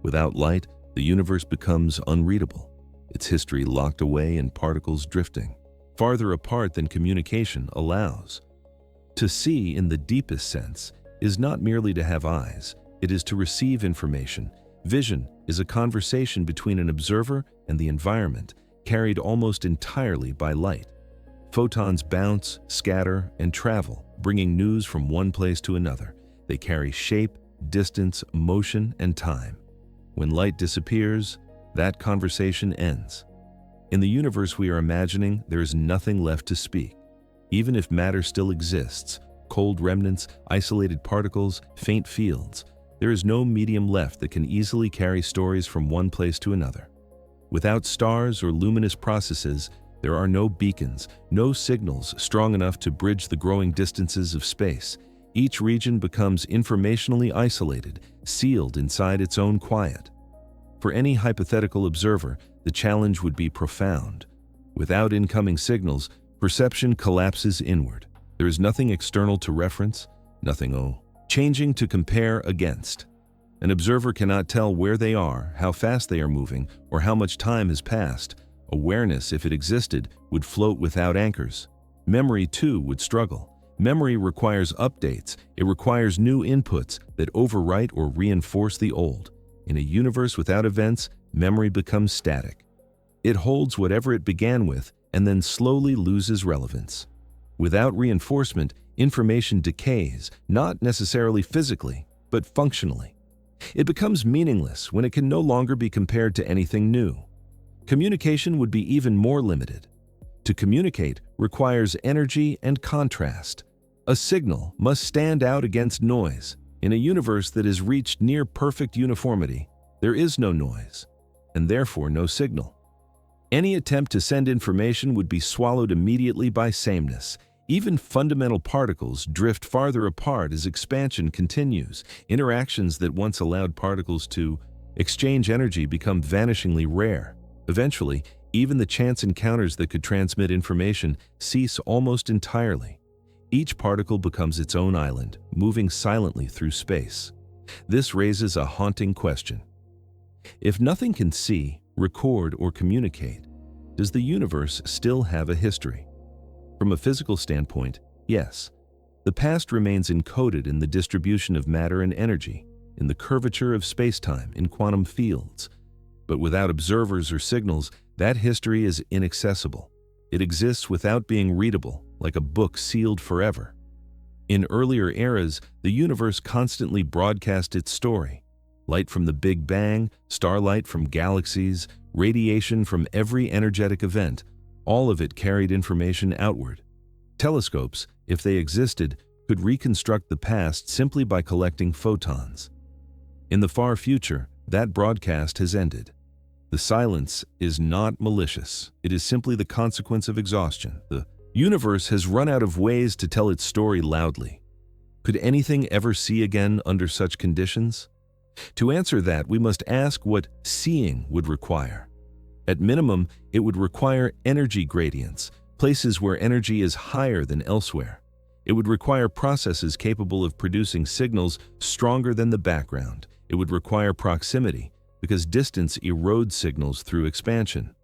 [SPEAKER 1] Without light, the universe becomes unreadable, its history locked away in particles drifting, farther apart than communication allows. To see, in the deepest sense, is not merely to have eyes, it is to receive information. Vision is a conversation between an observer and the environment, carried almost entirely by light. Photons bounce, scatter, and travel, bringing news from one place to another. They carry shape, distance, motion, and time. When light disappears, that conversation ends. In the universe we are imagining, there is nothing left to speak. Even if matter still exists, cold remnants, isolated particles, faint fields, there is no medium left that can easily carry stories from one place to another. Without stars or luminous processes, there are no beacons, no signals strong enough to bridge the growing distances of space. Each region becomes informationally isolated, sealed inside its own quiet. For any hypothetical observer, the challenge would be profound. Without incoming signals, perception collapses inward. There is nothing external to reference, nothing changing to compare against. An observer cannot tell where they are, how fast they are moving, or how much time has passed. Awareness, if it existed, would float without anchors. Memory, too, would struggle. Memory requires updates. It requires new inputs that overwrite or reinforce the old. In a universe without events, memory becomes static. It holds whatever it began with and then slowly loses relevance. Without reinforcement, information decays, not necessarily physically, but functionally. It becomes meaningless when it can no longer be compared to anything new. Communication would be even more limited. To communicate requires energy and contrast. A signal must stand out against noise. In a universe that has reached near perfect uniformity, there is no noise, and therefore no signal. Any attempt to send information would be swallowed immediately by sameness. Even fundamental particles drift farther apart as expansion continues. Interactions that once allowed particles to exchange energy become vanishingly rare. Eventually, even the chance encounters that could transmit information cease almost entirely. Each particle becomes its own island, moving silently through space. This raises a haunting question. If nothing can see, record, or communicate, does the universe still have a history? From a physical standpoint, yes. The past remains encoded in the distribution of matter and energy, in the curvature of space-time, in quantum fields. But without observers or signals, that history is inaccessible. It exists without being readable, like a book sealed forever. In earlier eras, the universe constantly broadcast its story. Light from the Big Bang, starlight from galaxies, radiation from every energetic event, all of it carried information outward. Telescopes, if they existed, could reconstruct the past simply by collecting photons. In the far future, that broadcast has ended. The silence is not malicious. It is simply the consequence of exhaustion. The universe has run out of ways to tell its story loudly. Could anything ever see again under such conditions? To answer that, we must ask what seeing would require. At minimum, it would require energy gradients, places where energy is higher than elsewhere. It would require processes capable of producing signals stronger than the background. It would require proximity, because distance erodes signals through expansion.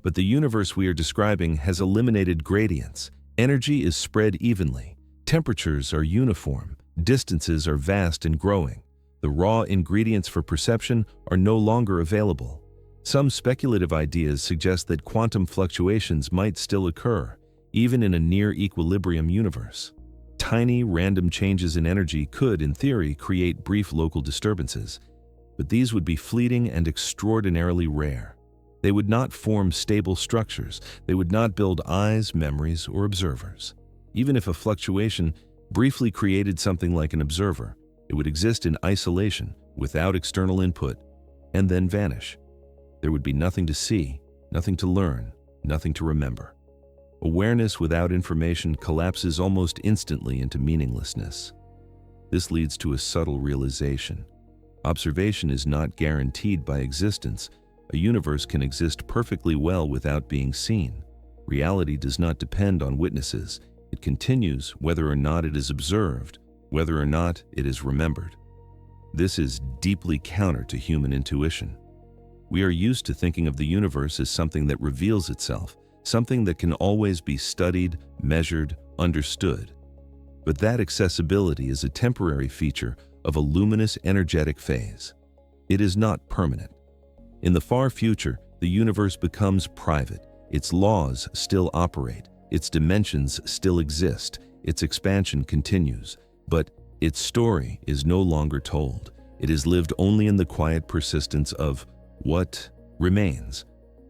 [SPEAKER 1] But the universe we are describing has eliminated gradients. Energy is spread evenly. Temperatures are uniform. Distances are vast and growing. The raw ingredients for perception are no longer available. Some speculative ideas suggest that quantum fluctuations might still occur, even in a near-equilibrium universe. Tiny, random changes in energy could, in theory, create brief local disturbances, but these would be fleeting and extraordinarily rare. They would not form stable structures. They would not build eyes, memories, or observers. Even if a fluctuation briefly created something like an observer, it would exist in isolation, without external input, and then vanish. There would be nothing to see, nothing to learn, nothing to remember. Awareness without information collapses almost instantly into meaninglessness. This leads to a subtle realization. Observation is not guaranteed by existence. A universe can exist perfectly well without being seen. Reality does not depend on witnesses. It continues whether or not it is observed, whether or not it is remembered. This is deeply counter to human intuition. We are used to thinking of the universe as something that reveals itself, something that can always be studied, measured, understood. But that accessibility is a temporary feature of a luminous energetic phase. It is not permanent. In the far future, the universe becomes private. Its laws still operate. Its dimensions still exist. Its expansion continues. But its story is no longer told. It is lived only in the quiet persistence of what remains.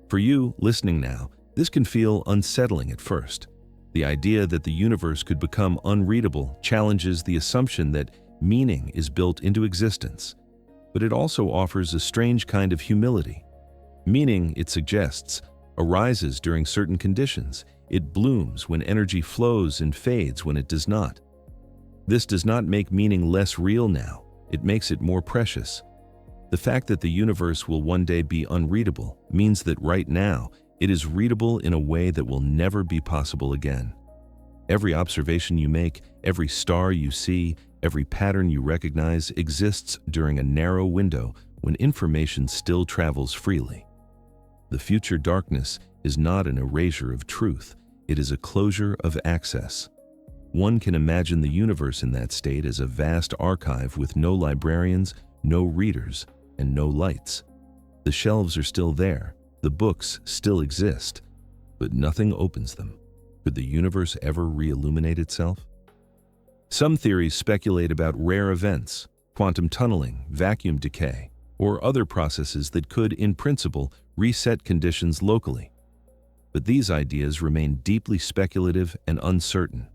[SPEAKER 1] For you, listening now, this can feel unsettling at first. The idea that the universe could become unreadable challenges the assumption that meaning is built into existence. But it also offers a strange kind of humility. Meaning, it suggests, arises during certain conditions. It blooms when energy flows and fades when it does not. This does not make meaning less real now. It makes it more precious. The fact that the universe will one day be unreadable means that right now, it is readable in a way that will never be possible again. Every observation you make, every star you see, every pattern you recognize exists during a narrow window when information still travels freely. The future darkness is not an erasure of truth, it is a closure of access. One can imagine the universe in that state as a vast archive with no librarians, no readers, and no lights. The shelves are still there, the books still exist, but nothing opens them. Could the universe ever re-illuminate itself? Some theories speculate about rare events, quantum tunneling, vacuum decay, or other processes that could, in principle, reset conditions locally. But these ideas remain deeply speculative and uncertain.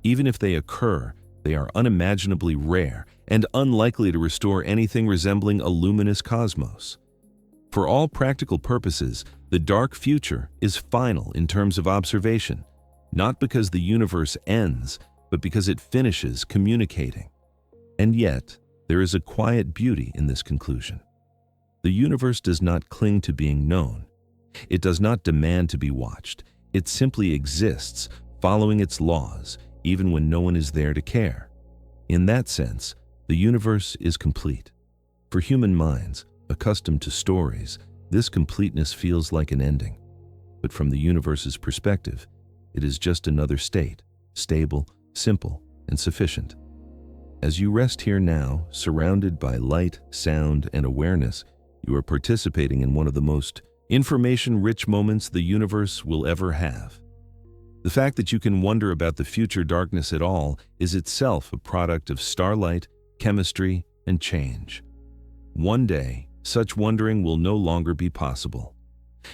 [SPEAKER 1] Even if they occur, they are unimaginably rare and unlikely to restore anything resembling a luminous cosmos. For all practical purposes, the dark future is final in terms of observation, not because the universe ends, but because it finishes communicating. And yet, there is a quiet beauty in this conclusion. The universe does not cling to being known. It does not demand to be watched. It simply exists, following its laws, even when no one is there to care. In that sense, the universe is complete. For human minds, accustomed to stories, this completeness feels like an ending. But from the universe's perspective, it is just another state, stable, simple, and sufficient. As you rest here now, surrounded by light, sound, and awareness, you are participating in one of the most information-rich moments the universe will ever have. The fact that you can wonder about the future darkness at all is itself a product of starlight, chemistry, and change. One day, such wondering will no longer be possible.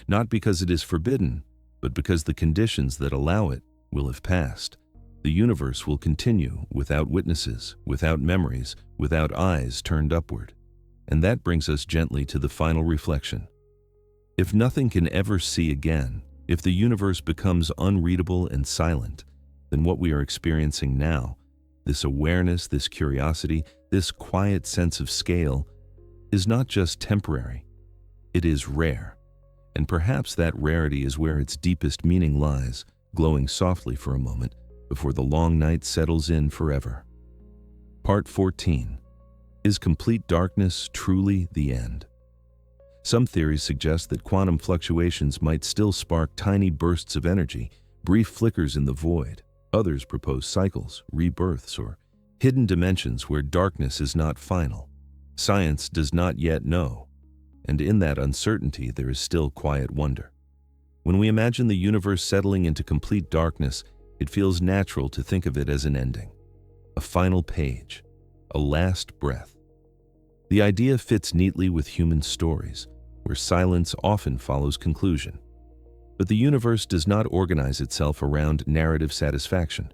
[SPEAKER 1] Not because it is forbidden, but because the conditions that allow it will have passed. The universe will continue without witnesses, without memories, without eyes turned upward. And that brings us gently to the final reflection. If nothing can ever see again, if the universe becomes unreadable and silent, then what we are experiencing now, this awareness, this curiosity, this quiet sense of scale, is not just temporary. It is rare. And perhaps that rarity is where its deepest meaning lies, glowing softly for a moment before the long night settles in forever. Part 14. Is complete darkness truly the end? Some theories suggest that quantum fluctuations might still spark tiny bursts of energy, brief flickers in the void. Others propose cycles, rebirths, or hidden dimensions where darkness is not final. Science does not yet know, and in that uncertainty there is still quiet wonder. When we imagine the universe settling into complete darkness, it feels natural to think of it as an ending, a final page, a last breath. The idea fits neatly with human stories, where silence often follows conclusion. But the universe does not organize itself around narrative satisfaction.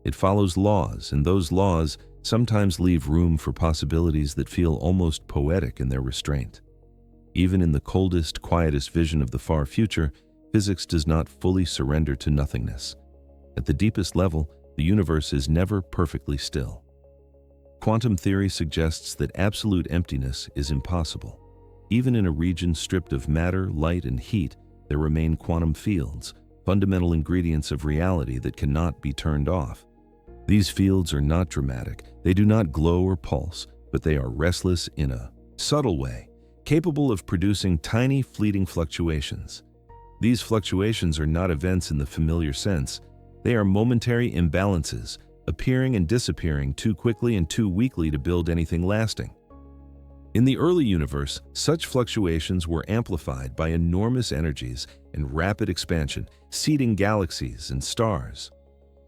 [SPEAKER 1] It follows laws, and those laws sometimes leave room for possibilities that feel almost poetic in their restraint. Even in the coldest, quietest vision of the far future, Physics does not fully surrender to nothingness. At the deepest level, the universe is never perfectly still. Quantum theory suggests that absolute emptiness is impossible. Even in a region stripped of matter, light, and heat, there remain quantum fields, fundamental ingredients of reality that cannot be turned off. These fields are not dramatic, they do not glow or pulse, but they are restless in a subtle way, capable of producing tiny, fleeting fluctuations. These fluctuations are not events in the familiar sense. They are momentary imbalances, appearing and disappearing too quickly and too weakly to build anything lasting. In the early universe, such fluctuations were amplified by enormous energies and rapid expansion, seeding galaxies and stars.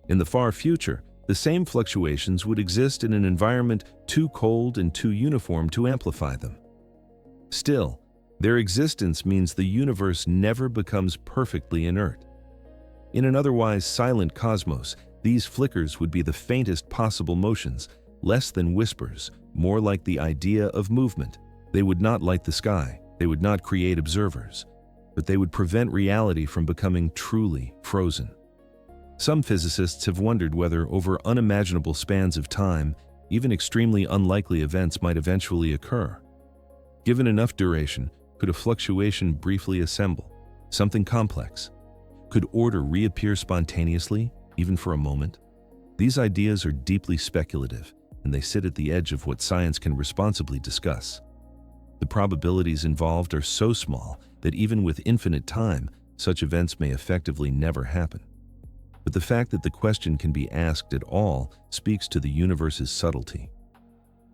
[SPEAKER 1] In the far future, the same fluctuations would exist in an environment too cold and too uniform to amplify them. Still, their existence means the universe never becomes perfectly inert. In an otherwise silent cosmos, these flickers would be the faintest possible motions, less than whispers, more like the idea of movement. They would not light the sky, they would not create observers, but they would prevent reality from becoming truly frozen. Some physicists have wondered whether, over unimaginable spans of time, even extremely unlikely events might eventually occur. Given enough duration, could a fluctuation briefly assemble, something complex? Could order reappear spontaneously, even for a moment? These ideas are deeply speculative, and they sit at the edge of what science can responsibly discuss. The probabilities involved are so small that even with infinite time, such events may effectively never happen. But the fact that the question can be asked at all speaks to the universe's subtlety.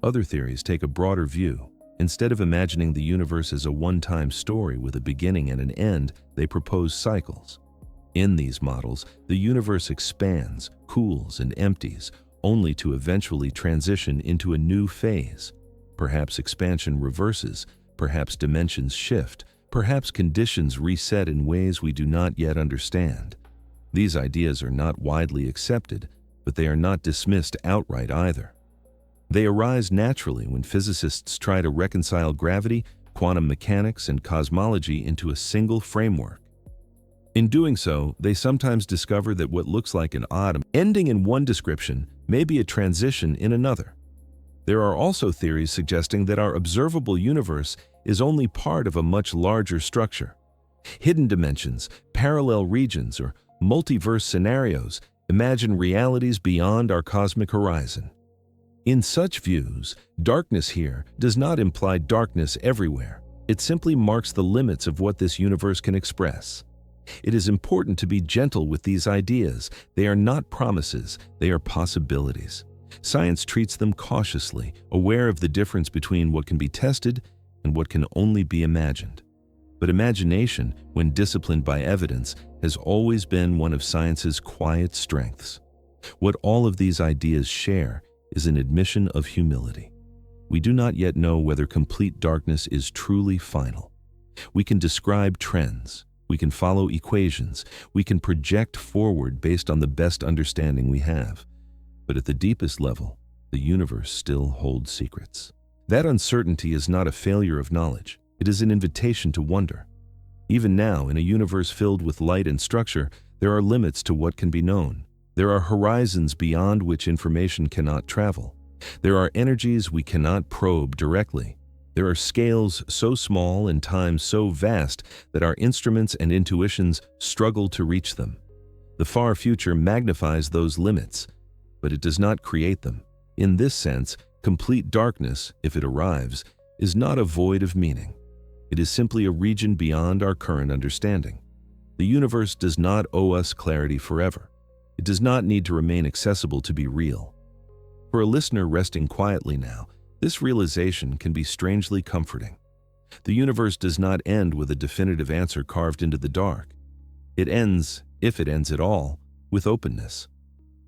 [SPEAKER 1] Other theories take a broader view. Instead of imagining the universe as a one-time story with a beginning and an end, they propose cycles. In these models, the universe expands, cools, and empties, only to eventually transition into a new phase. Perhaps expansion reverses, perhaps dimensions shift, perhaps conditions reset in ways we do not yet understand. These ideas are not widely accepted, but they are not dismissed outright either. They arise naturally when physicists try to reconcile gravity, quantum mechanics, and cosmology into a single framework. In doing so, they sometimes discover that what looks like an odd ending in one description may be a transition in another. There are also theories suggesting that our observable universe is only part of a much larger structure. Hidden dimensions, parallel regions, or multiverse scenarios imagine realities beyond our cosmic horizon. In such views, darkness here does not imply darkness everywhere. It simply marks the limits of what this universe can express. It is important to be gentle with these ideas. They are not promises, they are possibilities. Science treats them cautiously, aware of the difference between what can be tested and what can only be imagined. But imagination, when disciplined by evidence, has always been one of science's quiet strengths. What all of these ideas share is an admission of humility. We do not yet know whether complete darkness is truly final. We can describe trends, we can follow equations, we can project forward based on the best understanding we have. But at the deepest level, the universe still holds secrets. That uncertainty is not a failure of knowledge, it is an invitation to wonder. Even now, in a universe filled with light and structure, there are limits to what can be known. There are horizons beyond which information cannot travel. There are energies we cannot probe directly. There are scales so small and time so vast that our instruments and intuitions struggle to reach them. The far future magnifies those limits, but it does not create them. In this sense, complete darkness, if it arrives, is not a void of meaning. It is simply a region beyond our current understanding. The universe does not owe us clarity forever. It does not need to remain accessible to be real. For a listener resting quietly now, this realization can be strangely comforting. The universe does not end with a definitive answer carved into the dark. It ends, if it ends at all, with openness,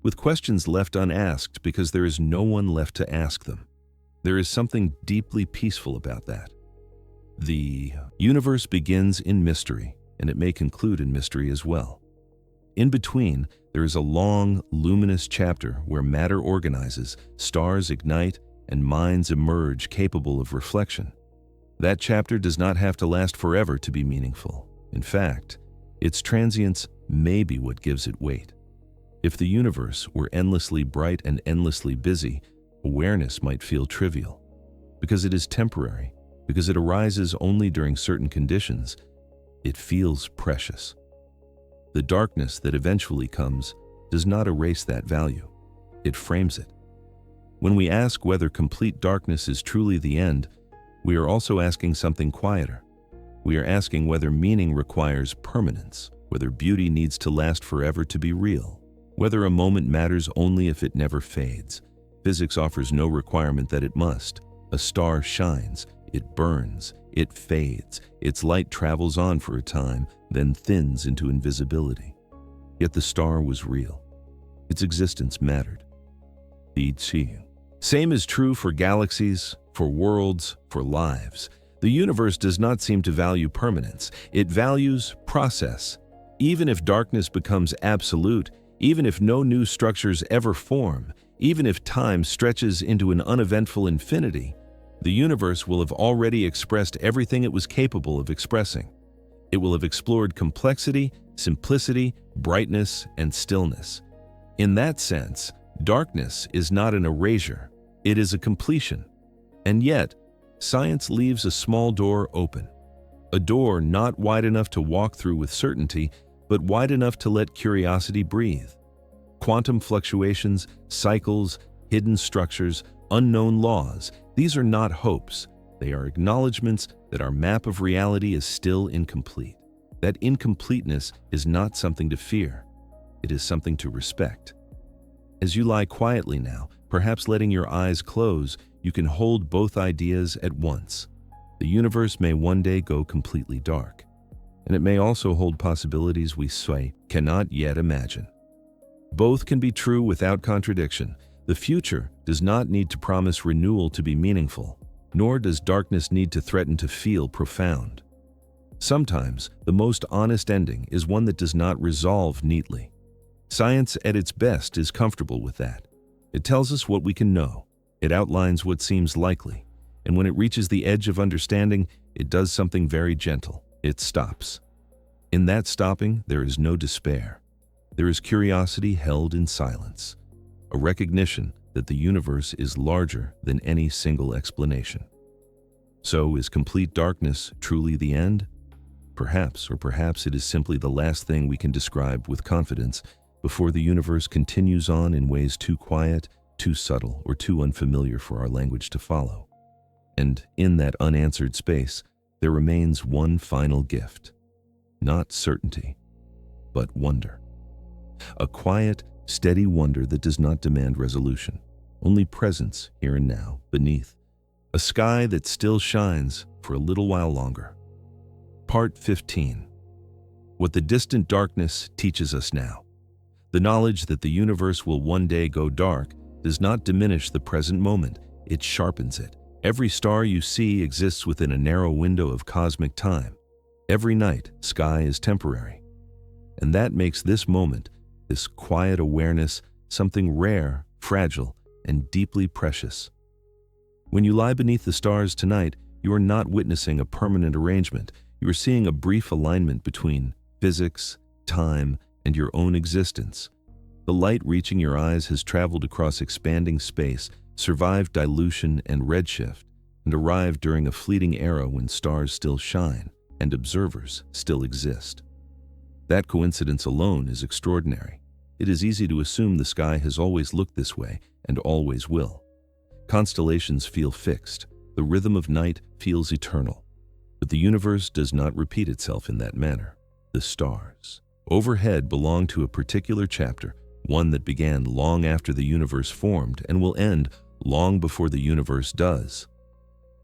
[SPEAKER 1] with questions left unasked because there is no one left to ask them. There is something deeply peaceful about that. The universe begins in mystery, and it may conclude in mystery as well. In between, there is a long, luminous chapter where matter organizes, stars ignite, and minds emerge capable of reflection. That chapter does not have to last forever to be meaningful. In fact, Its transience may be what gives it weight. If the universe were endlessly bright and endlessly busy, awareness might feel trivial. Because it is temporary, because it arises only during certain conditions, it feels precious. The darkness that eventually comes does not erase that value. It frames it. When we ask whether complete darkness is truly the end, we are also asking something quieter. We are asking whether meaning requires permanence, whether beauty needs to last forever to be real, whether a moment matters only if it never fades. Physics offers no requirement that it must. A star shines, it burns, it fades, its light travels on for a time, then thins into invisibility. Yet the star was real. Its existence mattered. The same is true for galaxies, for worlds, for lives. The universe does not seem to value permanence. It values process. Even if darkness becomes absolute, even if no new structures ever form, even if time stretches into an uneventful infinity, the universe will have already expressed everything it was capable of expressing. It will have explored complexity, simplicity, brightness, and stillness. In that sense, darkness is not an erasure, it is a completion. And yet, science leaves a small door open. A door not wide enough to walk through with certainty, but wide enough to let curiosity breathe. Quantum fluctuations, cycles, hidden structures, unknown laws, these are not hopes. They are acknowledgments that our map of reality is still incomplete. That incompleteness is not something to fear. It is something to respect. As you lie quietly now, perhaps letting your eyes close, you can hold both ideas at once. The universe may one day go completely dark, and it may also hold possibilities we cannot yet imagine. Both can be true without contradiction. The future does not need to promise renewal to be meaningful, nor does darkness need to threaten to feel profound. Sometimes, the most honest ending is one that does not resolve neatly. Science at its best is comfortable with that. It tells us what we can know. It outlines what seems likely. And when it reaches the edge of understanding, it does something very gentle. It stops. In that stopping, there is no despair. There is curiosity held in silence, a recognition that the universe is larger than any single explanation. So, is complete darkness truly the end? Perhaps, or perhaps it is simply the last thing we can describe with confidence before the universe continues on in ways too quiet, too subtle, or too unfamiliar for our language to follow. And in that unanswered space, there remains one final gift. Not certainty, but wonder. A quiet, steady wonder that does not demand resolution, only presence here and now, beneath. A sky that still shines for a little while longer. Part 15. What the distant darkness teaches us now. The knowledge that the universe will one day go dark does not diminish the present moment, it sharpens it. Every star you see exists within a narrow window of cosmic time. Every night, sky is temporary. And that makes this moment, this quiet awareness, something rare, fragile, and deeply precious. When you lie beneath the stars tonight, you are not witnessing a permanent arrangement. You are seeing a brief alignment between physics, time, and your own existence. The light reaching your eyes has traveled across expanding space, survived dilution and redshift, and arrived during a fleeting era when stars still shine and observers still exist. That coincidence alone is extraordinary. It is easy to assume the sky has always looked this way and always will. Constellations feel fixed. The rhythm of night feels eternal. But the universe does not repeat itself in that manner. The stars overhead belong to a particular chapter, one that began long after the universe formed and will end long before the universe does.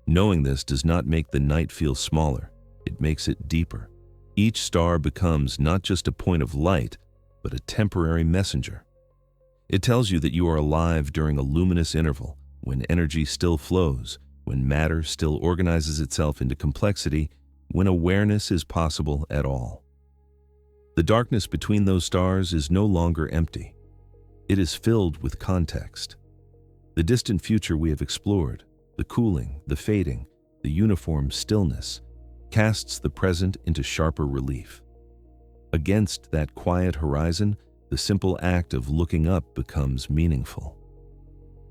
[SPEAKER 1] Knowing this does not make the night feel smaller. It makes it deeper. Each star becomes not just a point of light, but a temporary messenger. It tells you that you are alive during a luminous interval, when energy still flows, when matter still organizes itself into complexity, when awareness is possible at all. The darkness between those stars is no longer empty. It is filled with context. The distant future we have explored, the cooling, the fading, the uniform stillness, casts the present into sharper relief. A Against that quiet horizon, the simple act of looking up becomes meaningful.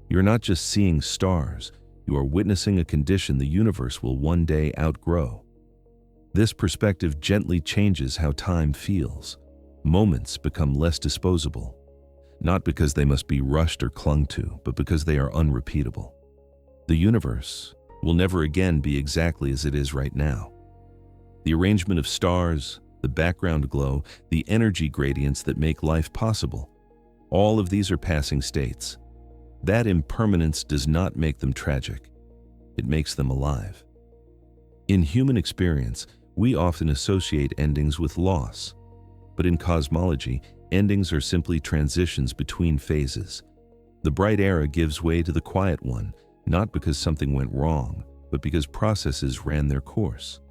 [SPEAKER 1] You're not just seeing stars, you are witnessing a condition the universe will one day outgrow. This perspective gently changes how time feels. Moments become less disposable, not because they must be rushed or clung to, but because they are unrepeatable. The universe will never again be exactly as it is right now. The arrangement of stars, the background glow, the energy gradients that make life possible, all of these are passing states. That impermanence does not make them tragic. It makes them alive. In human experience, we often associate endings with loss. But in cosmology, endings are simply transitions between phases. The bright era gives way to the quiet one, not because something went wrong, but because processes ran their course.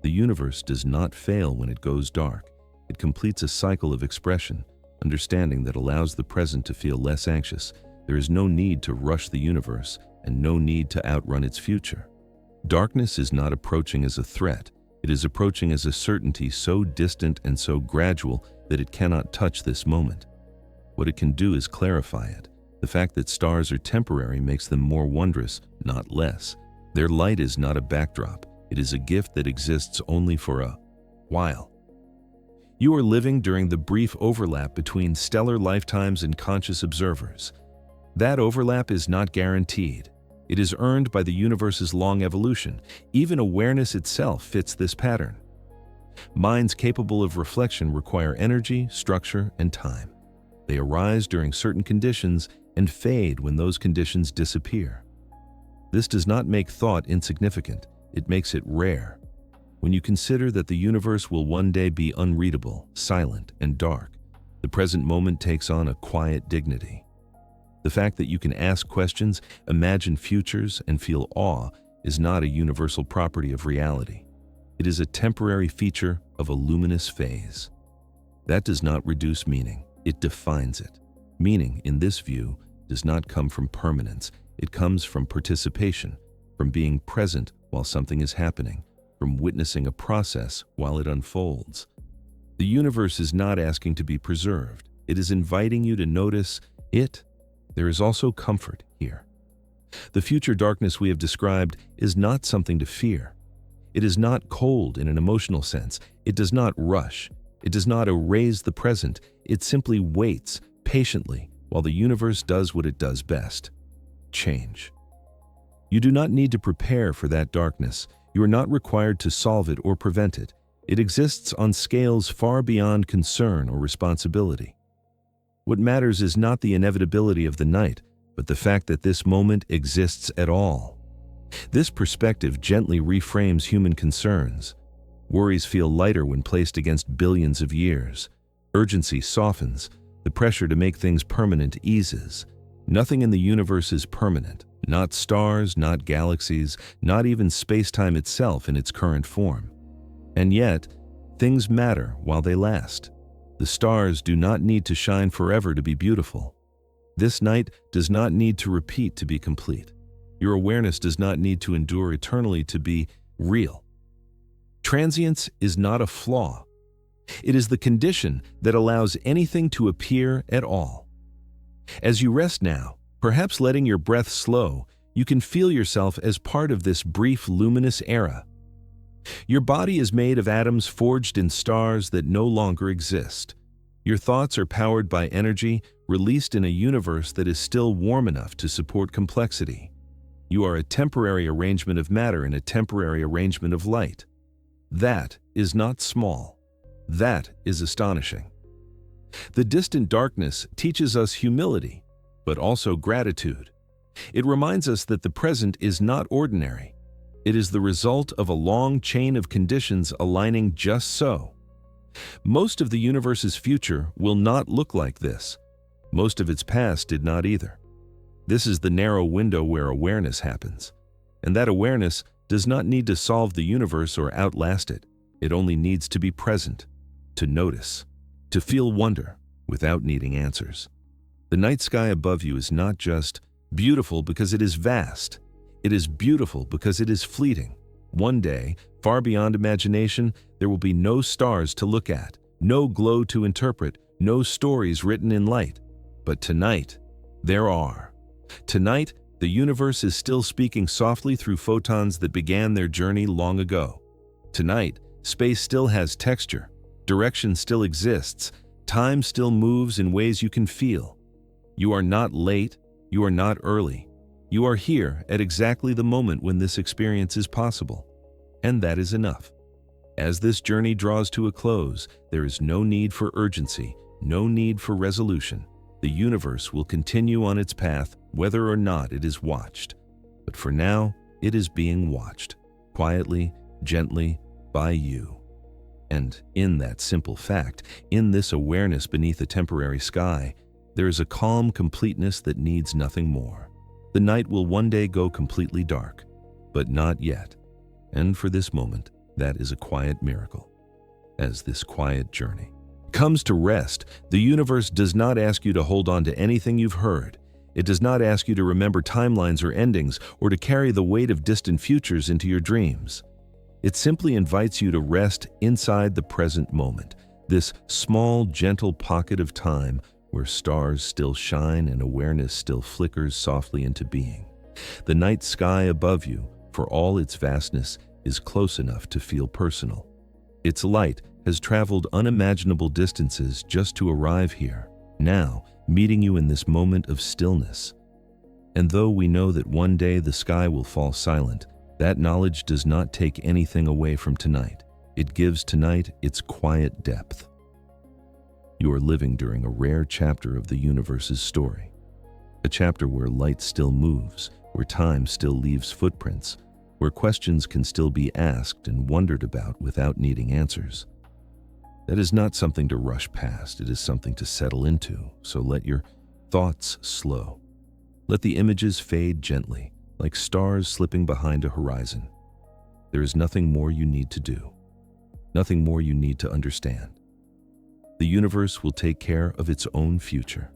[SPEAKER 1] The universe does not fail when it goes dark. It completes a cycle of expression, understanding that allows the present to feel less anxious. There is no need to rush the universe and no need to outrun its future. Darkness is not approaching as a threat. It is approaching as a certainty so distant and so gradual that it cannot touch this moment. What it can do is clarify it. The fact that stars are temporary makes them more wondrous, not less. Their light is not a backdrop. It is a gift that exists only for a while. You are living during the brief overlap between stellar lifetimes and conscious observers. That overlap is not guaranteed. It is earned by the universe's long evolution. Even awareness itself fits this pattern. Minds capable of reflection require energy, structure, and time. They arise during certain conditions and fade when those conditions disappear. This does not make thought insignificant. It makes it rare. When you consider that the universe will one day be unreadable, silent, and dark, the present moment takes on a quiet dignity. The fact that you can ask questions, imagine futures, and feel awe is not a universal property of reality. It is a temporary feature of a luminous phase. That does not reduce meaning, it defines it. Meaning, in this view, does not come from permanence. It comes from participation, from being present while something is happening, from witnessing a process while it unfolds. The universe is not asking to be preserved. It is inviting you to notice it. There is also comfort here. The future darkness we have described is not something to fear. It is not cold in an emotional sense. It does not rush. It does not erase the present. It simply waits patiently while the universe does what it does best: change. You do not need to prepare for that darkness. You are not required to solve it or prevent it. It exists on scales far beyond concern or responsibility. What matters is not the inevitability of the night, but the fact that this moment exists at all. This perspective gently reframes human concerns. Worries feel lighter when placed against billions of years. Urgency softens. The pressure to make things permanent eases. Nothing in the universe is permanent. Not stars, not galaxies, not even space-time itself in its current form. And yet, things matter while they last. The stars do not need to shine forever to be beautiful. This night does not need to repeat to be complete. Your awareness does not need to endure eternally to be real. Transience is not a flaw. It is the condition that allows anything to appear at all. As you rest now, perhaps letting your breath slow, you can feel yourself as part of this brief luminous era. Your body is made of atoms forged in stars that no longer exist. Your thoughts are powered by energy released in a universe that is still warm enough to support complexity. You are a temporary arrangement of matter in a temporary arrangement of light. That is not small. That is astonishing. The distant darkness teaches us humility, but also gratitude. It reminds us that the present is not ordinary. It is the result of a long chain of conditions aligning just so. Most of the universe's future will not look like this. Most of its past did not either. This is the narrow window where awareness happens. And that awareness does not need to solve the universe or outlast it. It only needs to be present, to notice, to feel wonder without needing answers. The night sky above you is not just beautiful because it is vast. It is beautiful because it is fleeting. One day, far beyond imagination, there will be no stars to look at, no glow to interpret, no stories written in light. But tonight, there are. Tonight, the universe is still speaking softly through photons that began their journey long ago. Tonight, space still has texture, direction still exists, time still moves in ways you can feel. You are not late, you are not early. You are here at exactly the moment when this experience is possible. And that is enough. As this journey draws to a close, there is no need for urgency, no need for resolution. The universe will continue on its path whether or not it is watched. But for now, it is being watched, quietly, gently, by you. And in that simple fact, in this awareness beneath a temporary sky, there is a calm completeness that needs nothing more. The night will one day go completely dark, but not yet. And for this moment, that is a quiet miracle. As this quiet journey comes to rest, the universe does not ask you to hold on to anything you've heard. It does not ask you to remember timelines or endings or to carry the weight of distant futures into your dreams. It simply invites you to rest inside the present moment, this small, gentle pocket of time where stars still shine and awareness still flickers softly into being. The night sky above you, for all its vastness, is close enough to feel personal. Its light has traveled unimaginable distances just to arrive here, now meeting you in this moment of stillness. And though we know that one day the sky will fall silent, that knowledge does not take anything away from tonight. It gives tonight its quiet depth. You are living during a rare chapter of the universe's story, a chapter where light still moves, where time still leaves footprints, where questions can still be asked and wondered about without needing answers. That is not something to rush past, it is something to settle into, so let your thoughts slow. Let the images fade gently, like stars slipping behind a horizon. There is nothing more you need to do, nothing more you need to understand. The universe will take care of its own future.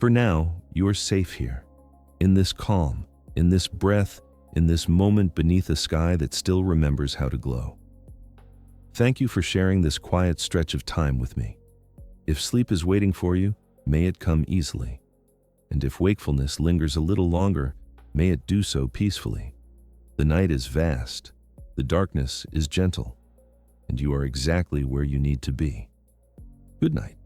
[SPEAKER 1] For now, you are safe here, in this calm, in this breath, in this moment beneath a sky that still remembers how to glow. Thank you for sharing this quiet stretch of time with me. If sleep is waiting for you, may it come easily. And if wakefulness lingers a little longer, may it do so peacefully. The night is vast, the darkness is gentle, and you are exactly where you need to be. Good night.